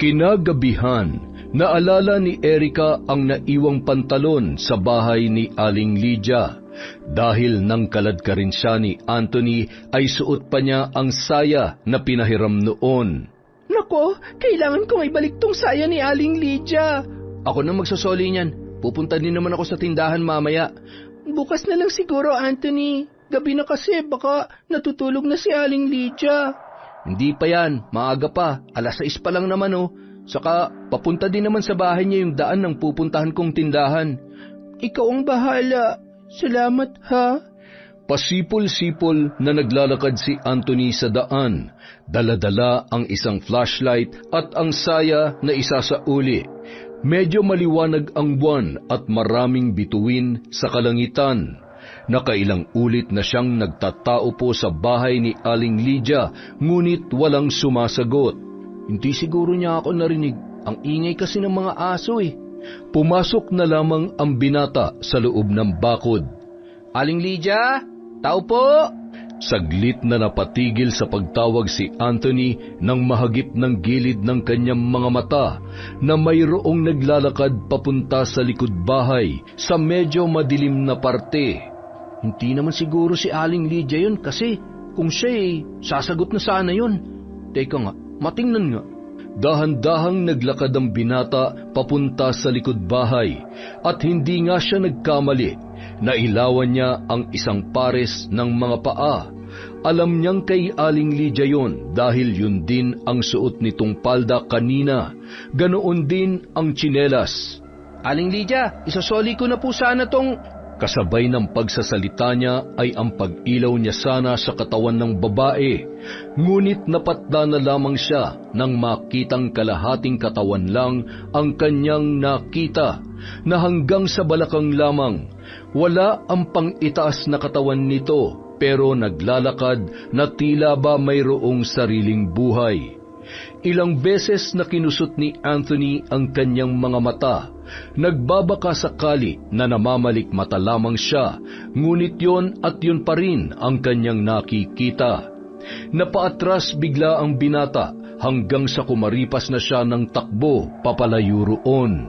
Kinagabihan, naalala ni Erica ang naiwang pantalon sa bahay ni Aling Lydia. Dahil nang kalad ka rin siya ni Anthony, ay suot pa niya ang saya na pinahiram noon. Nako, kailangan kong ibalik tong saya ni Aling Lydia. Ako na magsasoli niyan. Pupunta din naman ako sa tindahan mamaya. Bukas na lang siguro, Anthony. Gabi na kasi, baka natutulog na si Aling Lydia. Hindi pa yan, maaga pa. 6:00 pa lang naman oh. Saka papunta din naman sa bahay niya yung daan ng pupuntahan kong tindahan. Ikaw ang bahala. Salamat ha. Pasipol-sipol na naglalakad si Anthony sa daan. Dala-dala ang isang flashlight at ang saya na isa sa uli. Medyo maliwanag ang buwan at maraming bituin sa kalangitan. Nakailang ulit na siyang nagtatao po sa bahay ni Aling Lydia, ngunit walang sumasagot. Hindi siguro niya ako narinig. Ang ingay kasi ng mga aso eh. Pumasok na lamang ang binata sa loob ng bakod. Aling Lydia, tao po! Saglit na napatigil sa pagtawag si Anthony nang mahagip ng gilid ng kanyang mga mata na mayroong naglalakad papunta sa likod bahay sa medyo madilim na parte. Hindi naman siguro si Aling Lydia yun kasi kung siya sasagot na sana yun. Teka nga, matingnan nga. Dahan-dahang naglakad ang binata papunta sa likod bahay at hindi nga siya nagkamali. Nailawan niya ang isang pares ng mga paa. Alam niyang kay Aling Lydia yun dahil yun din ang suot nitong palda kanina. Ganoon din ang tsinelas. Aling Lydia, isasoli ko na po sana tong... Kasabay ng pagsasalita niya ay ang pag-ilaw niya sana sa katawan ng babae. Ngunit napatda na lamang siya nang makitang kalahating katawan lang ang kanyang nakita, na hanggang sa balakang lamang. Wala ang pang-itaas na katawan nito, pero naglalakad na tila ba mayroong sariling buhay. Ilang beses na kinusot ni Anthony ang kanyang mga mata. Nagbabaka sakali na namamalikmata lamang siya, ngunit yon at yun pa rin ang kanyang nakikita. Napaatras bigla ang binata hanggang sa kumaripas na siya ng takbo papalayo roon.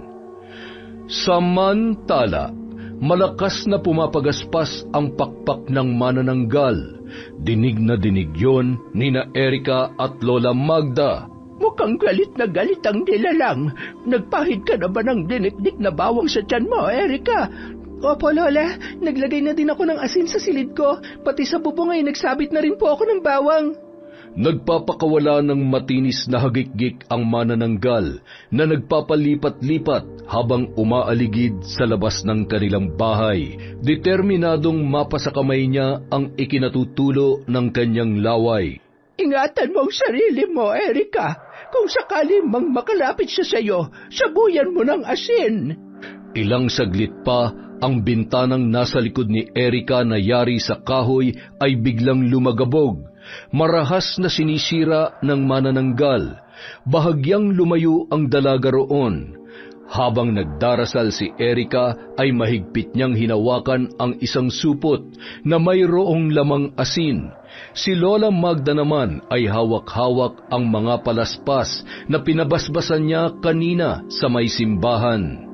Samantala, malakas na pumapagaspas ang pakpak ng manananggal. Dinig na dinig yon nina Erica at Lola Magda. Mukhang galit na galit ang nilalang. Nagpahid ka na ba ng dinikdik na bawang sa tiyan mo, Erica? Opo, Lola. Naglagay na din ako ng asin sa silid ko. Pati sa bubong ay nagsabit na rin po ako ng bawang. Nagpapakawala ng matinis na hagikgik ang manananggal na nagpapalipat-lipat habang umaaligid sa labas ng kanilang bahay. Determinadong mapa sa kamay niya ang ikinatutulo ng kanyang laway. Ingatan mo ang sarili mo, Erika. Kung sakali mang makalapit siya sa'yo, sabuyan mo ng asin. Ilang saglit pa, ang bintanang nasa likod ni Erika na yari sa kahoy ay biglang lumagabog. Marahas na sinisira ng manananggal. Bahagyang lumayo ang dalaga roon. Habang nagdarasal si Erika ay mahigpit niyang hinawakan ang isang supot na mayroong lamang asin. Si Lola Magda naman ay hawak-hawak ang mga palaspas na pinabasbasan niya kanina sa may simbahan.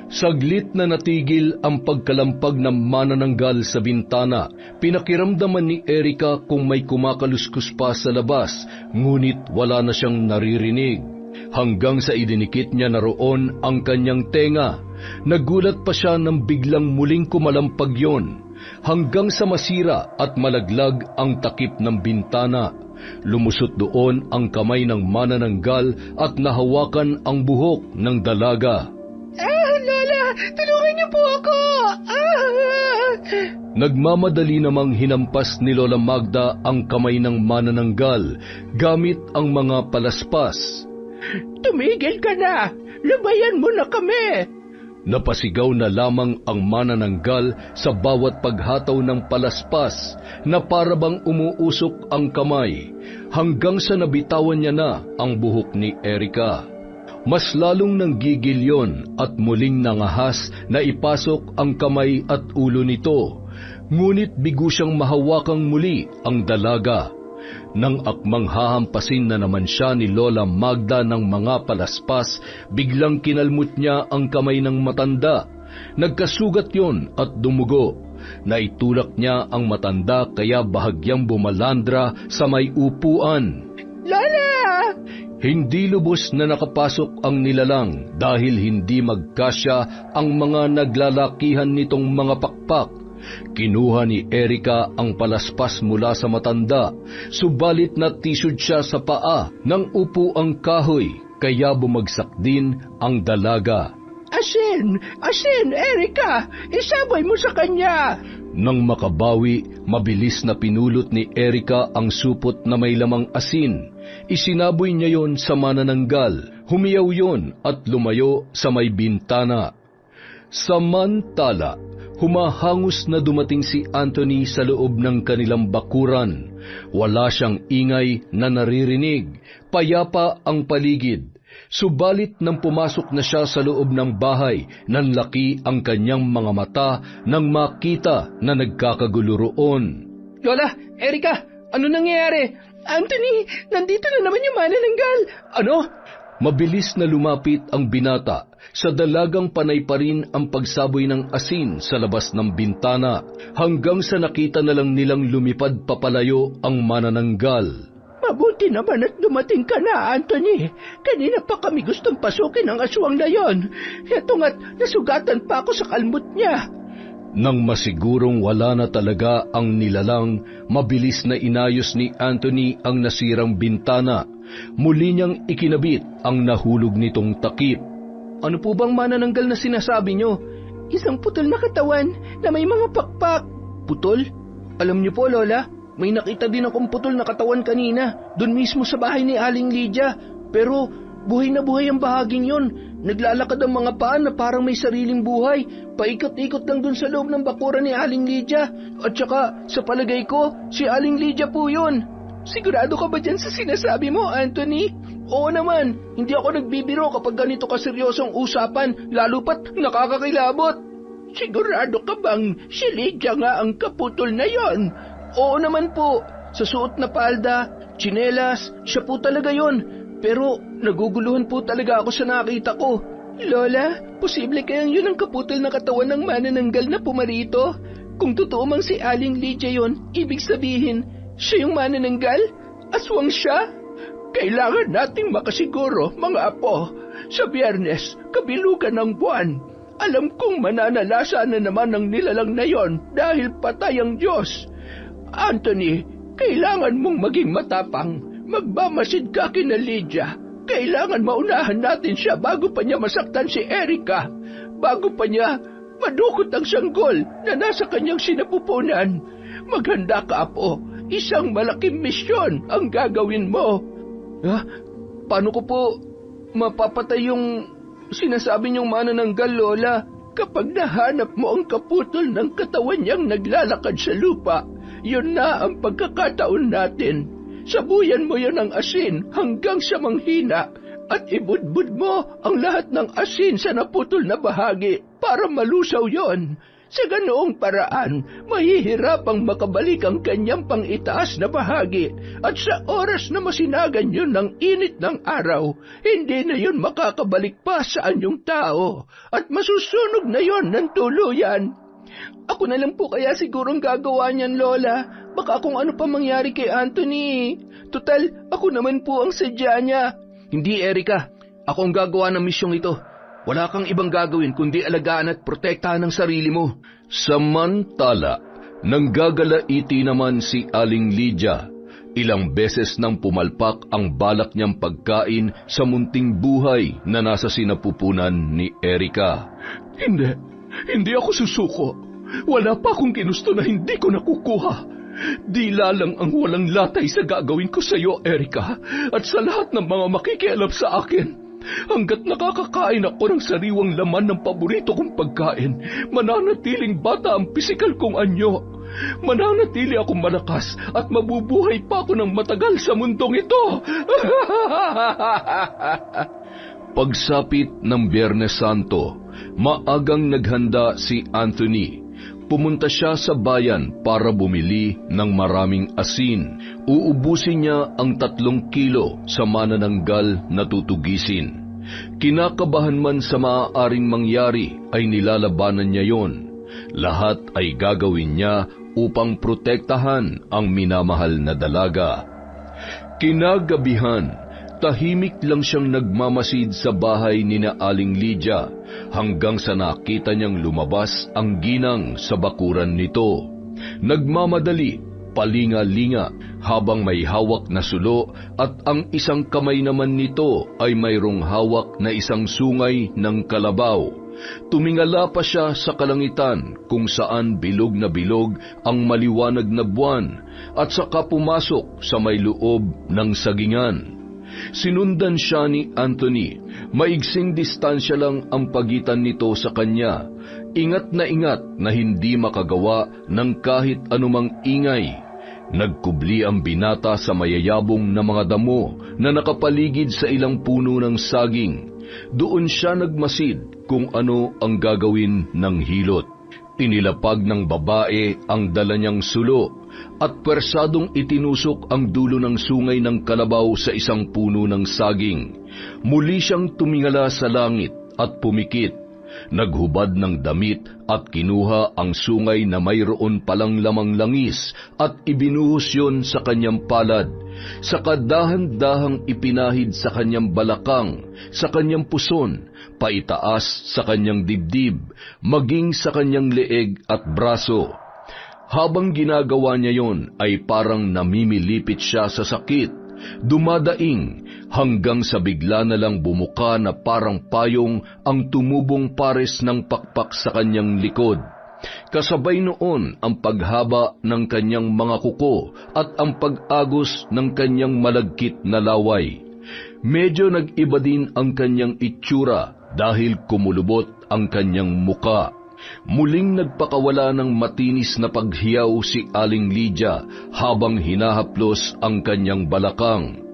Saglit na natigil ang pagkalampag ng manananggal sa bintana. Pinakiramdaman ni Erika kung may kumakaluskus pa sa labas, ngunit wala na siyang naririnig. Hanggang sa idinikit niya na roon ang kanyang tenga. Nagulat pa siya nang biglang muling kumalampag yon, hanggang sa masira at malaglag ang takip ng bintana. Lumusot doon ang kamay ng manananggal at nahawakan ang buhok ng dalaga. Lola, tulungan niyo po ako! Nagmamadali namang hinampas ni Lola Magda ang kamay ng manananggal gamit ang mga palaspas. Tumigil ka na! Lubayan mo na kami! Napasigaw na lamang ang manananggal sa bawat paghataw ng palaspas na parabang umuusok ang kamay, hanggang sa nabitawan niya na ang buhok ni Erika. Mas lalong nanggigil yon at muling nangahas na ipasok ang kamay at ulo nito, ngunit bigo siyang mahawakang muli ang dalaga. Nang akmang hahampasin na naman siya ni Lola Magda ng mga palaspas, biglang kinalmot niya ang kamay ng matanda. Nagkasugat yon at dumugo. Naitulak niya ang matanda kaya bahagyang bumalandra sa may upuan. Lola! Hindi lubos na nakapasok ang nilalang dahil hindi magkasya ang mga naglalakihan nitong mga pakpak. Kinuha ni Erika ang palaspas mula sa matanda, subalit natisod siya sa paa ng upuang kahoy, kaya bumagsak din ang dalaga. Asin! Asin, Erika! Isabay mo sa kanya! Nang makabawi, mabilis na pinulot ni Erika ang supot na may lamang asin. Isinaboy niya yon sa manananggal. Humiyaw yon at lumayo sa may bintana. Samantala, humahangos na dumating si Anthony sa loob ng kanilang bakuran. Wala siyang ingay na naririnig. Payapa ang paligid. Subalit nang pumasok na siya sa loob ng bahay, nanlaki ang kanyang mga mata nang makita na nagkakagulo roon. Lola, Erika, ano nangyayari? Anthony, nandito na naman yung manananggal. Ano? Mabilis na lumapit ang binata. Sa dalagang panay pa rin ang pagsaboy ng asin sa labas ng bintana, hanggang sa nakita na lang nilang lumipad papalayo ang manananggal. Mabuti naman at dumating ka na, Anthony. Kanina pa kami gustong pasukin ang aswang na yon. Ito nga't nasugatan pa ako sa kalmot niya. Nang masigurong wala na talaga ang nilalang, mabilis na inayos ni Anthony ang nasirang bintana. Muli niyang ikinabit ang nahulog nitong takip. Ano po bang manananggal na sinasabi niyo? Isang putol na katawan na may mga pakpak. Putol? Alam niyo po, Lola, may nakita din akong putol na katawan kanina, doon mismo sa bahay ni Aling Lydia. Pero buhay na buhay ang bahaging yon. Naglalakad ang mga paa na parang may sariling buhay. Paikot-ikot lang doon sa loob ng bakuran ni Aling Lydia. At saka, sa palagay ko, si Aling Lydia po yun. Sigurado ka ba dyan sa sinasabi mo, Anthony? Oo naman, hindi ako nagbibiro kapag ganito kaseryosong usapan, lalo pat nakakakilabot. Sigurado ka bang si Lydia nga ang kaputol na yon? Oo naman po, sa suot na palda, tsinelas, siya po talaga yon. Pero naguguluhan po talaga ako sa nakita ko. Lola, posible kayang yun ang kaputol na katawan ng manananggal na pumarito? Kung totoo mang si Aling Lydia yon, ibig sabihin, siya yung manananggal? Aswang siya? Kailangan nating makasiguro, mga apo. Sa Biyernes, kabilugan ng buwan. Alam kong mananalasa na naman ang nilalang na yon dahil patay ang Diyos. Anthony, kailangan mong maging matapang. Magbamasid ka kina Lydia. Kailangan maunahan natin siya bago pa niya masaktan si Erika. Bago pa niya madukot ang sanggol na nasa kanyang sinapupunan. Maghanda ka, apo. isang malaking misyon ang gagawin mo. Ha? Paano ko po mapapatay yung sinasabi niyong manananggal, Lola? Kapag nahanap mo ang kaputol ng katawan niyang naglalakad sa lupa, yun na ang pagkakataon natin. Sabuyan mo yun ng asin hanggang sa manghina at ibudbud mo ang lahat ng asin sa naputol na bahagi para malusaw yon. Sa ganoong paraan, mahihirapang makabalik ang kanyang pang-itaas na bahagi at sa oras na masinagan yun ng init ng araw, hindi na yun makakabalik pa sa anyong tao at masusunog na yun ng tuluyan. Ako na lang po kaya sigurong gagawa niyan, Lola. Baka kung ano pa mangyari kay Anthony. Tutal, ako naman po ang sadya niya. Hindi, Erica. Ako ang gagawa ng misyong ito. Wala kang ibang gagawin kundi alagaan at protektahan ang sarili mo. Samantala, nanggagalaiti naman si Aling Lydia. Ilang beses nang pumalpak ang balak niyang pagkain sa munting buhay na nasa sinapupunan ni Erica. Hindi ako susuko. Wala pa akong ginusto na hindi ko nakukuha. Dila lang ang walang latay sa gagawin ko sa iyo, Erica, at sa lahat ng mga makikialam sa akin. Hanggat nakakakain ako ng sariwang laman ng paborito kong pagkain, mananatiling bata ang pisikal kong anyo. Mananatili akong malakas at mabubuhay pa ako ng matagal sa mundong ito. Pagsapit ng Biyernes Santo, maagang naghanda si Anthony. Pumunta siya sa bayan para bumili ng maraming asin. Uubusin niya ang 3 kilo sa manananggal na tutugisin. Kinakabahan man sa maaaring mangyari ay nilalabanan niya yon. Lahat ay gagawin niya upang protektahan ang minamahal na dalaga. Kinagabihan, tahimik lang siyang nagmamasid sa bahay ni na Aling Lydia hanggang sa nakita niyang lumabas ang ginang sa bakuran nito. Nagmamadali, palinga-linga habang may hawak na sulo at ang isang kamay naman nito ay mayroong hawak na isang sungay ng kalabaw. Tumingala pa siya sa kalangitan kung saan bilog na bilog ang maliwanag na buwan at saka pumasok sa may loob ng sagingan. Sinundan siya ni Anthony. Maigsing distansya lang ang pagitan nito sa kanya. Ingat na hindi makagawa ng kahit anumang ingay. Nagkubli ang binata sa mayayabong na mga damo na nakapaligid sa ilang puno ng saging. Doon siya nagmasid kung ano ang gagawin ng hilot. Inilapag ng babae ang dala niyang sulo at pwersadong itinusok ang dulo ng sungay ng kalabaw sa isang puno ng saging. Muli siyang tumingala sa langit at pumikit. Naghubad ng damit at kinuha ang sungay na mayroon palang lamang langis at ibinuhos yon sa kanyang palad. Saka dahan-dahang ipinahid sa kanyang balakang, sa kanyang puson, paitaas sa kanyang dibdib, maging sa kanyang leeg at braso. Habang ginagawa niya yon ay parang namimilipit siya sa sakit. Dumadaing hanggang sa bigla na lang bumuka na parang payong ang tumubong pares ng pakpak sa kanyang likod. Kasabay noon ang paghaba ng kanyang mga kuko at ang pag-agos ng kanyang malagkit na laway. Medyo nag-iba din ang kanyang itsura dahil kumulubot ang kanyang muka. Muling nagpakawala ng matinis na paghiyaw si Aling Lydia habang hinahaplos ang kanyang balakang.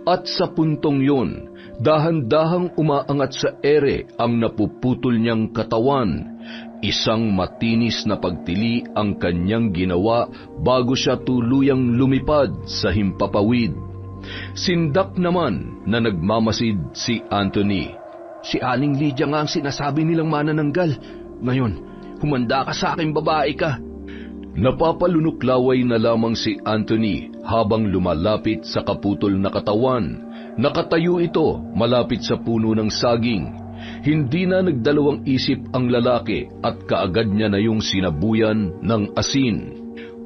At sa puntong yun, dahan-dahang umaangat sa ere ang napuputol niyang katawan. Isang matinis na pagtili ang kanyang ginawa bago siya tuluyang lumipad sa himpapawid. Sindak naman na nagmamasid si Anthony. Si Aling Lydia nga ang sinasabi nilang manananggal. Ngayon, humanda ka sa aking babae ka. Napapalunuklaway na lamang si Anthony habang lumalapit sa kaputol na katawan. Nakatayo ito malapit sa puno ng saging. Hindi na nagdalawang isip ang lalaki at kaagad niya na yung sinabuyan ng asin.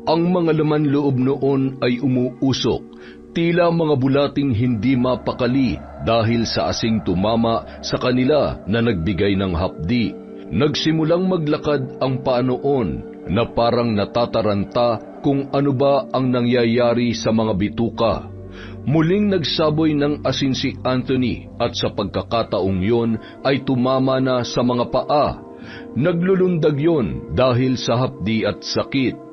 Ang mga laman loob noon ay umuusok, tila mga bulating hindi mapakali dahil sa asing tumama sa kanila na nagbigay ng hapdi. Nagsimulang maglakad ang paa noon na parang natataranta kung ano ba ang nangyayari sa mga bituka. Muling nagsaboy ng asin si Anthony at sa pagkakataong yon ay tumama na sa mga paa. Naglulundag yon dahil sa hapdi at sakit.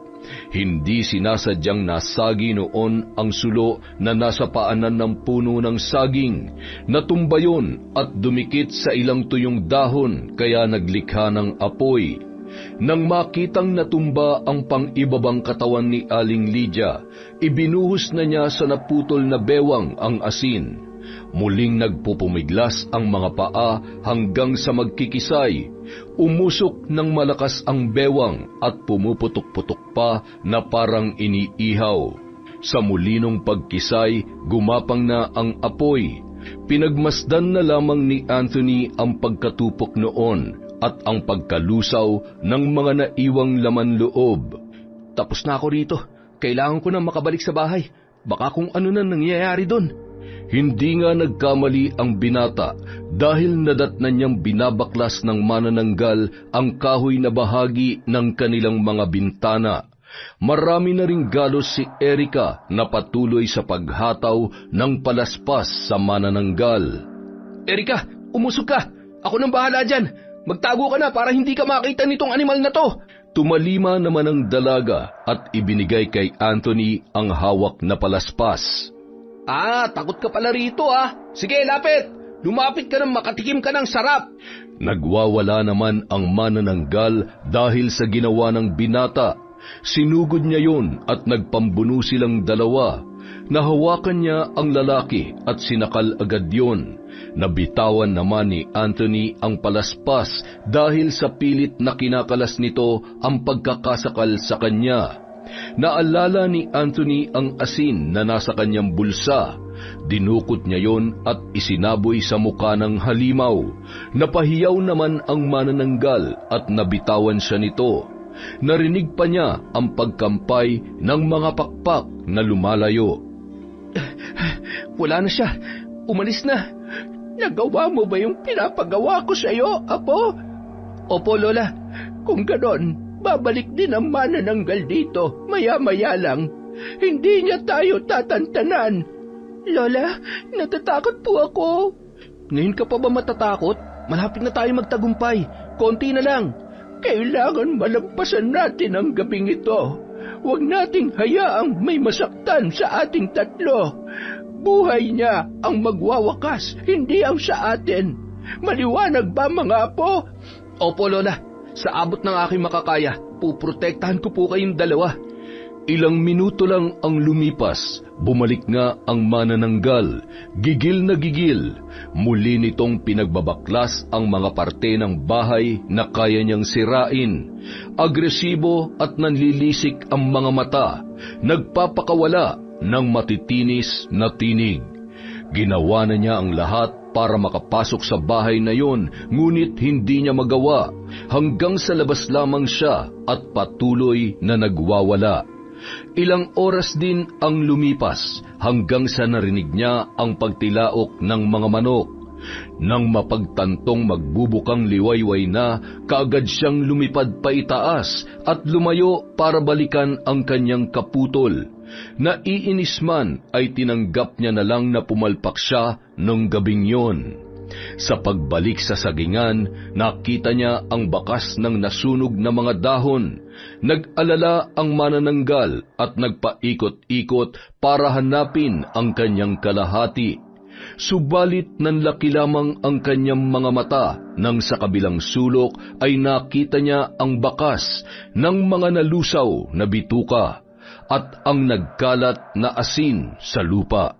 Hindi sinasadyang nasagi noon ang sulo na nasa paanan ng puno ng saging. Natumba yun at dumikit sa ilang tuyong dahon kaya naglikha ng apoy. Nang makitang natumba ang pang-ibabang katawan ni Aling Lydia, ibinuhos na niya sa naputol na bewang ang asin. Muling nagpupumiglas ang mga paa hanggang sa magkikisay. Umusok ng malakas ang bewang at pumuputok-putok pa na parang iniihaw. Sa mulinong pagkisay, gumapang na ang apoy. Pinagmasdan na lamang ni Anthony ang pagkatupok noon at ang pagkalusaw ng mga naiwang laman loob. Tapos na ako rito. Kailangan ko na makabalik sa bahay. Baka kung ano na nangyayari doon. Hindi nga nagkamali ang binata dahil nadatnan niyang binabaklas ng manananggal ang kahoy na bahagi ng kanilang mga bintana. Marami na ring galos si Erica na patuloy sa paghataw ng palaspas sa manananggal. Erica, umusog ka! Ako nang bahala dyan! Magtago ka na para hindi ka makita nitong animal na to! Tumalima naman ang dalaga at ibinigay kay Anthony ang hawak na palaspas. Takot ka pala rito Sige, lapit! Lumapit ka nang makatikim ka ng sarap! Nagwawala naman ang manananggal dahil sa ginawa ng binata. Sinugod niya yun at nagpambuno silang dalawa. Nahawakan niya ang lalaki at sinakal agad yun. Nabitawan naman ni Anthony ang palaspas dahil sa pilit na kinakalas nito ang pagkakasakal sa kanya. Naalala ni Anthony ang asin na nasa kanyang bulsa. Dinukot niya yon at isinaboy sa muka ng halimaw. Napahiyaw naman ang manananggal at nabitawan siya nito. Narinig pa niya ang pagkampay ng mga pakpak na lumalayo. Wala na siya. Umalis na. Nagawa mo ba yung pinapagawa ko sa iyo, Apo? Opo, Lola. Kung ganon, babalik din ang manananggal dito, maya-maya lang. Hindi niya tayo tatantanan. Lola, natatakot po ako. Ngayon ka pa ba matatakot? Malapit na tayo magtagumpay. Konti na lang. Kailangan malagpasan natin ang gabing ito. Huwag nating hayaang may masaktan sa ating tatlo. Buhay niya ang magwawakas, hindi ang sa atin. Maliwanag ba, mga apo? Opo, Lola. Sa abot ng aking makakaya, puprotektahan ko po kayong dalawa. Ilang minuto lang ang lumipas, bumalik nga ang manananggal. Gigil na gigil. Muli nitong pinagbabaklas ang mga parte ng bahay na kaya niyang sirain. Agresibo at nanlilisik ang mga mata. Nagpapakawala ng matitinis na tinig. Ginawa na niya ang lahat para makapasok sa bahay na yon, ngunit hindi niya magawa. Hanggang sa labas lamang siya at patuloy na nagwawala. Ilang oras din ang lumipas hanggang sa narinig niya ang pagtilaok ng mga manok. Nang mapagtantong magbubukang liwayway na, kaagad siyang lumipad pa itaas at lumayo para balikan ang kanyang kaputol. Naiinis man ay tinanggap niya na lang na pumalpak siya nung gabing yon. Sa pagbalik sa sagingan, nakita niya ang bakas ng nasunog na mga dahon. Nag-alala ang manananggal at nagpaikot-ikot para hanapin ang kanyang kalahati. Subalit nanlaki lamang ang kanyang mga mata nang sa kabilang sulok ay nakita niya ang bakas ng mga nalusaw na bituka at ang nagkalat na asin sa lupa.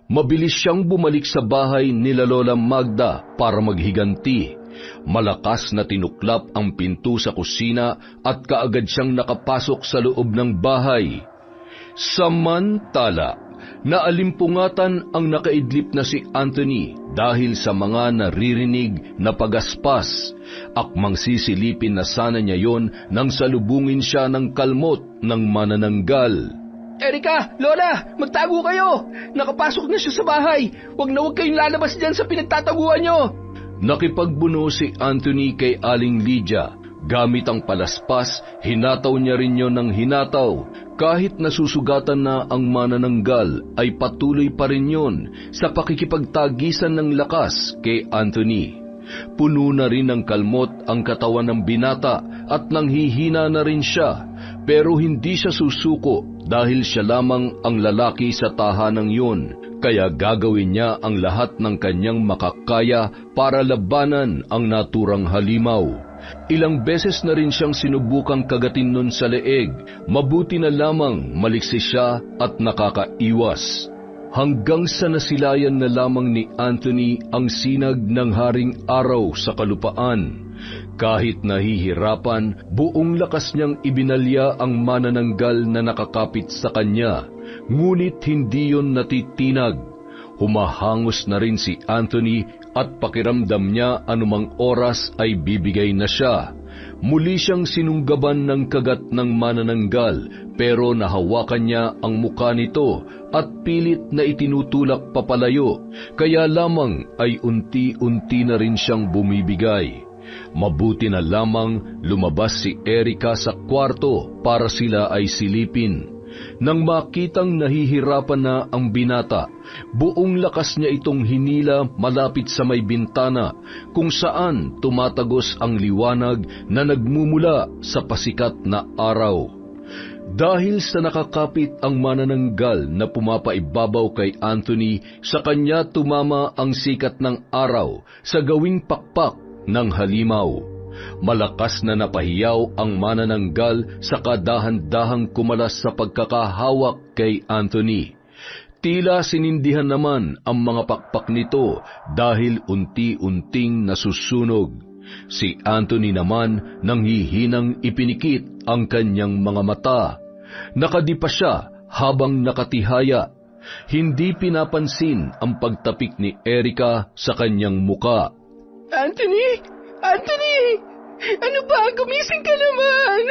Mabilis siyang bumalik sa bahay nila Lola Magda para maghiganti. Malakas na tinuklap ang pinto sa kusina at kaagad siyang nakapasok sa loob ng bahay. Samantala, naalimpungatan ang nakaidlip na si Anthony dahil sa mga naririnig na pagaspas. Akmang sisilipin na sana niya yon nang salubungin siya ng kalmot ng manananggal. Erica! Lola! Magtago kayo! Nakapasok na siya sa bahay! Huwag na huwag kayong lalabas dyan sa pinagtataguan nyo! Nakipagbuno si Anthony kay Aling Lydia, Gamit ang palaspas, hinataw niya rin yon ng hinataw. Kahit nasusugatan na ang manananggal, ay patuloy pa rin yon sa pakikipagtagisan ng lakas kay Anthony. Puno na rin ng kalmot ang katawan ng binata at nanghihina na rin siya, pero hindi siya susuko dahil siya lamang ang lalaki sa tahanang yun. Kaya gagawin niya ang lahat ng kanyang makakaya para labanan ang naturang halimaw. Ilang beses na rin siyang sinubukang kagatin nun sa leeg, mabuti na lamang maliksi siya at nakakaiwas. Hanggang sa nasilayan na lamang ni Anthony ang sinag ng haring araw sa kalupaan. Kahit nahihirapan, buong lakas niyang ibinalya ang manananggal na nakakapit sa kanya, ngunit hindi yon natitinag. Humahangos na rin si Anthony at pakiramdam niya anumang oras ay bibigay na siya. Muli siyang sinunggaban ng kagat ng manananggal, pero nahawakan niya ang muka nito at pilit na itinutulak papalayo, kaya lamang ay unti-unti na rin siyang bumibigay. Mabuti na lamang lumabas si Erica sa kwarto para sila ay silipin. Nang makitang nahihirapan na ang binata, buong lakas niya itong hinila malapit sa may bintana kung saan tumatagos ang liwanag na nagmumula sa pasikat na araw. Dahil sa nakakapit ang manananggal na pumapaibabaw kay Anthony, sa kanya tumama ang sikat ng araw sa gawing pakpak ng halimaw. Malakas na napahiyaw ang manananggal sa kadahan-dahang kumalas sa pagkakahawak kay Anthony. Tila sinindihan naman ang mga pakpak nito dahil unti-unting nasusunog. Si Anthony naman nanghihinang ipinikit ang kanyang mga mata. Nakadipa siya habang nakatihaya. Hindi pinapansin ang pagtapik ni Erica sa kanyang muka. Anthony! Anthony! Ano ba? Gumising ka naman!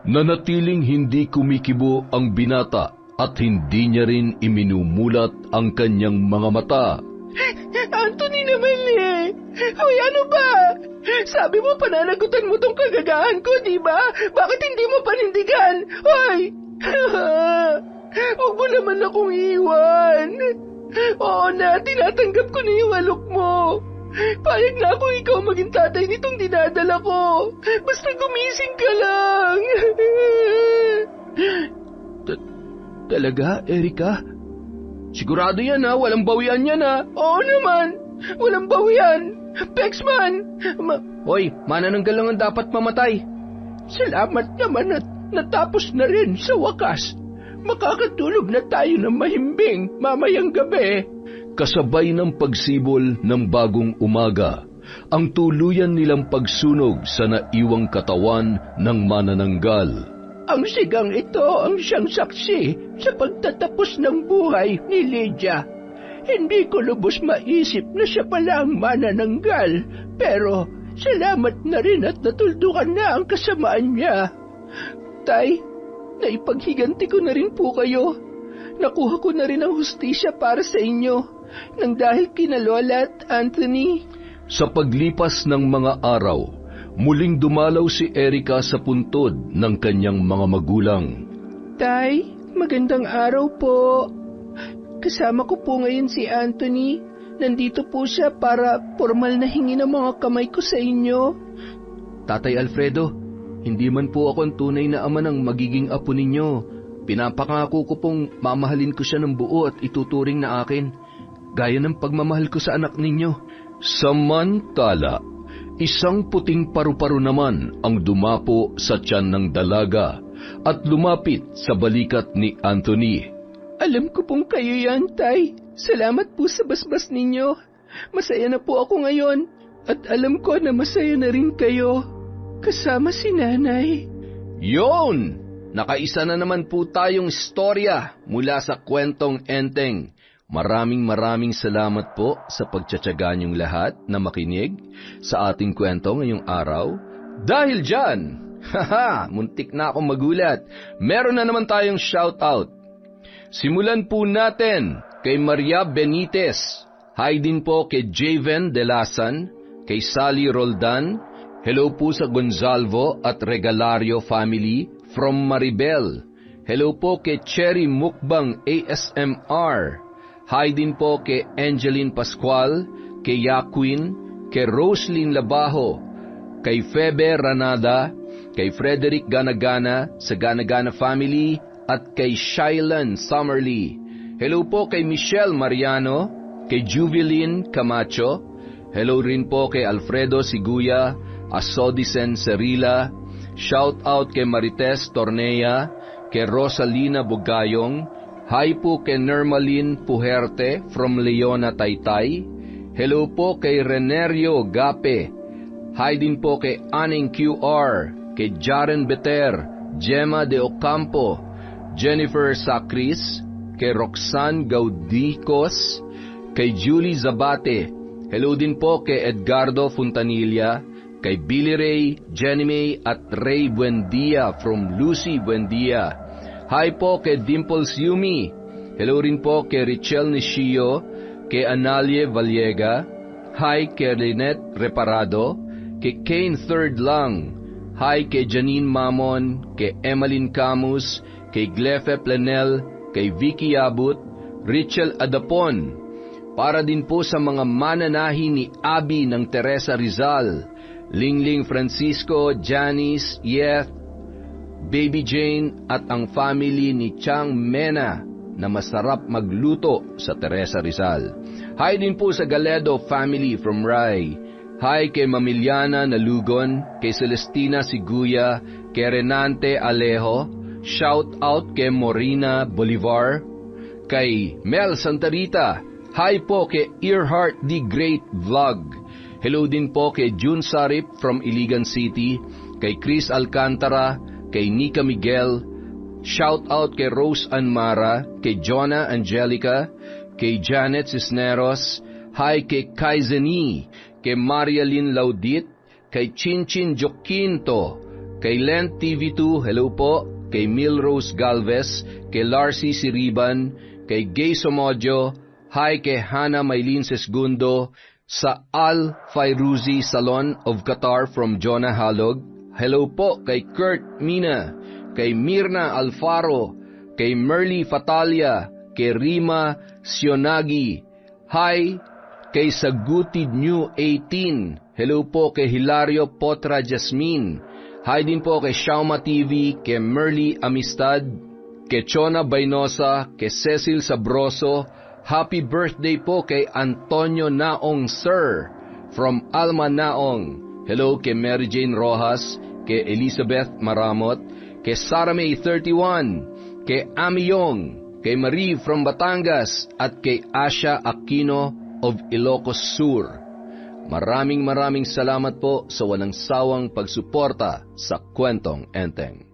Nanatiling hindi kumikibo ang binata at hindi niya rin iminumulat ang kanyang mga mata. Anthony naman eh! Hoy, ano ba? Sabi mo pananagutan mo tong kagagahan ko, di ba? Bakit hindi mo panindigan? Hoy! Huwag mo naman akong iwan. Oo na, tinatanggap ko na yung alok mo. Payag na ako ikaw maging tatay nitong dinadala ko. Basta gumising ka lang. Talaga, Erica? Sigurado yan ha, walang bawian yan ha. Oo naman, walang bawian. Pexman! Hoy, manananggal lang ang dapat mamatay. Salamat naman at natapos na rin sa wakas. Makakatulog na tayo ng mahimbing mamayang gabi. Kasabay ng pagsibol ng bagong umaga, ang tuluyan nilang pagsunog sa naiwang katawan ng manananggal. Ang sigang ito ang siyang saksi sa pagtatapos ng buhay ni Lydia. Hindi ko lubos maisip na siya pala ang manananggal, pero salamat na rin at natuldukan na ang kasamaan niya. Tay, naipaghiganti ko na rin po kayo. Nakuha ko na rin ang hustisya para sa inyo nang dahil kina Lola at Anthony. Sa paglipas ng mga araw, muling dumalaw si Erica sa puntod ng kanyang mga magulang. Tay, magandang araw po. Kasama ko po ngayon si Anthony. Nandito po siya para formal na hingi ng mga kamay ko sa inyo. Tatay Alfredo, hindi man po ako ang tunay na ama ng magiging apo ninyo. Pinapangako ko pong mamahalin ko siya ng buo at ituturing na akin, gaya ng pagmamahal ko sa anak ninyo. Samantala, isang puting paru-paro naman ang dumapo sa tiyan ng dalaga at lumapit sa balikat ni Anthony. Alam ko pong kayo yan, Tay. Salamat po sa basbas ninyo. Masaya na po ako ngayon at alam ko na masaya na rin kayo. Kasama si Nanay. Yon! Nakaisa na naman po tayong istorya mula sa kwentong Enteng. Maraming salamat po sa pagtsatsaga niyong lahat na makinig sa ating kwento ngayong araw. Dahil dyan, muntik na akong magulat. Meron na naman tayong shoutout. Simulan po natin kay Maria Benitez. Hi din po kay Javen Delasan, kay Sally Roldan. Hello po sa Gonzalvo at Regalario family from Maribel. Hello po kay Cherry Mukbang ASMR. Hi din po kay Angeline Pascual, kay Yaquin, kay Roslyn Labajo, kay Febe Ranada, kay Frederick Ganagana sa Ganagana family, at kay Shailan Summerly. Hello po kay Michelle Mariano, kay Juvelin Camacho. Hello rin po kay Alfredo Siguya, Asodisen Cerila. Shout out kay Marites Tornea, kay Rosalina Bugayong. Hi po kay Nermalin Puherte from Leona, Taytay. Hello po kay Renerio Gape. Hi din po kay Aning QR, kay Jaren Beter, Gemma de Ocampo, Jennifer Sacris, kay Roxanne Gaudicos, kay Julie Zabate. Hello din po kay Edgardo Fontanilla, kay Billy Ray, Jenny May at Ray Buendia from Lucy Buendia. Hi po kay Dimples Yumi. Hello rin po kay Richelle Nishio, kay Analie Vallega. Hi kay Lynette Reparado, kay Kane Third Lang. Hi kay Janine Mamon, kay Emmeline Camus, kay Glefe Plenel, kay Vicky Abut, Richel Adapon. Para din po sa mga mananahi ni Abi ng Teresa Rizal, Lingling Francisco, Janice, Yeth, Baby Jane at ang family ni Chang Mena na masarap magluto sa Teresa Rizal. Hi din po sa Galedo family from Rai. Hi kay Mamiliana Nalugon, kay Celestina Siguya, kay Renante Alejo. Shout out kay Morina Bolivar, kay Mel Santarita. Hi po kay Earhart the Great Vlog. Hello din po kay June Sarip from Iligan City, kay Chris Alcantara, kay Nika Miguel. Shout out kay Rose Anmara, kay Jonah Angelica, kay Janet Cisneros. Hi kay Kaizeni, kay Marialyn Laudit, kay Chinchin Joquinto, kay Lent TV2, hello po, kay Milrose Galvez, kay Larcy Siriban, kay Gay Somodio. Hi kay Hannah Maylin Sesgundo, sa Al Fairuzi Salon of Qatar from Jonah Halog. Hello po kay Kurt Mina, kay Mirna Alfaro, kay Merly Fatalia, kay Rima Sionagi. Hi kay Sagutid New 18. Hello po kay Hilario Potra Jasmine. Hi din po kay Shauma TV, kay Merly Amistad, kay Chona Bainosa, kay Cecil Sabroso. Happy birthday po kay Antonio Naong Sir from Alma Naong. Hello kay Mary Jane Rojas, kay Elizabeth Maramot, kay Sara May 31, kay Ami Yong, kay Marie from Batangas, at kay Asha Aquino of Ilocos Sur. Maraming salamat po sa walang sawang pagsuporta sa Kwentong Enteng.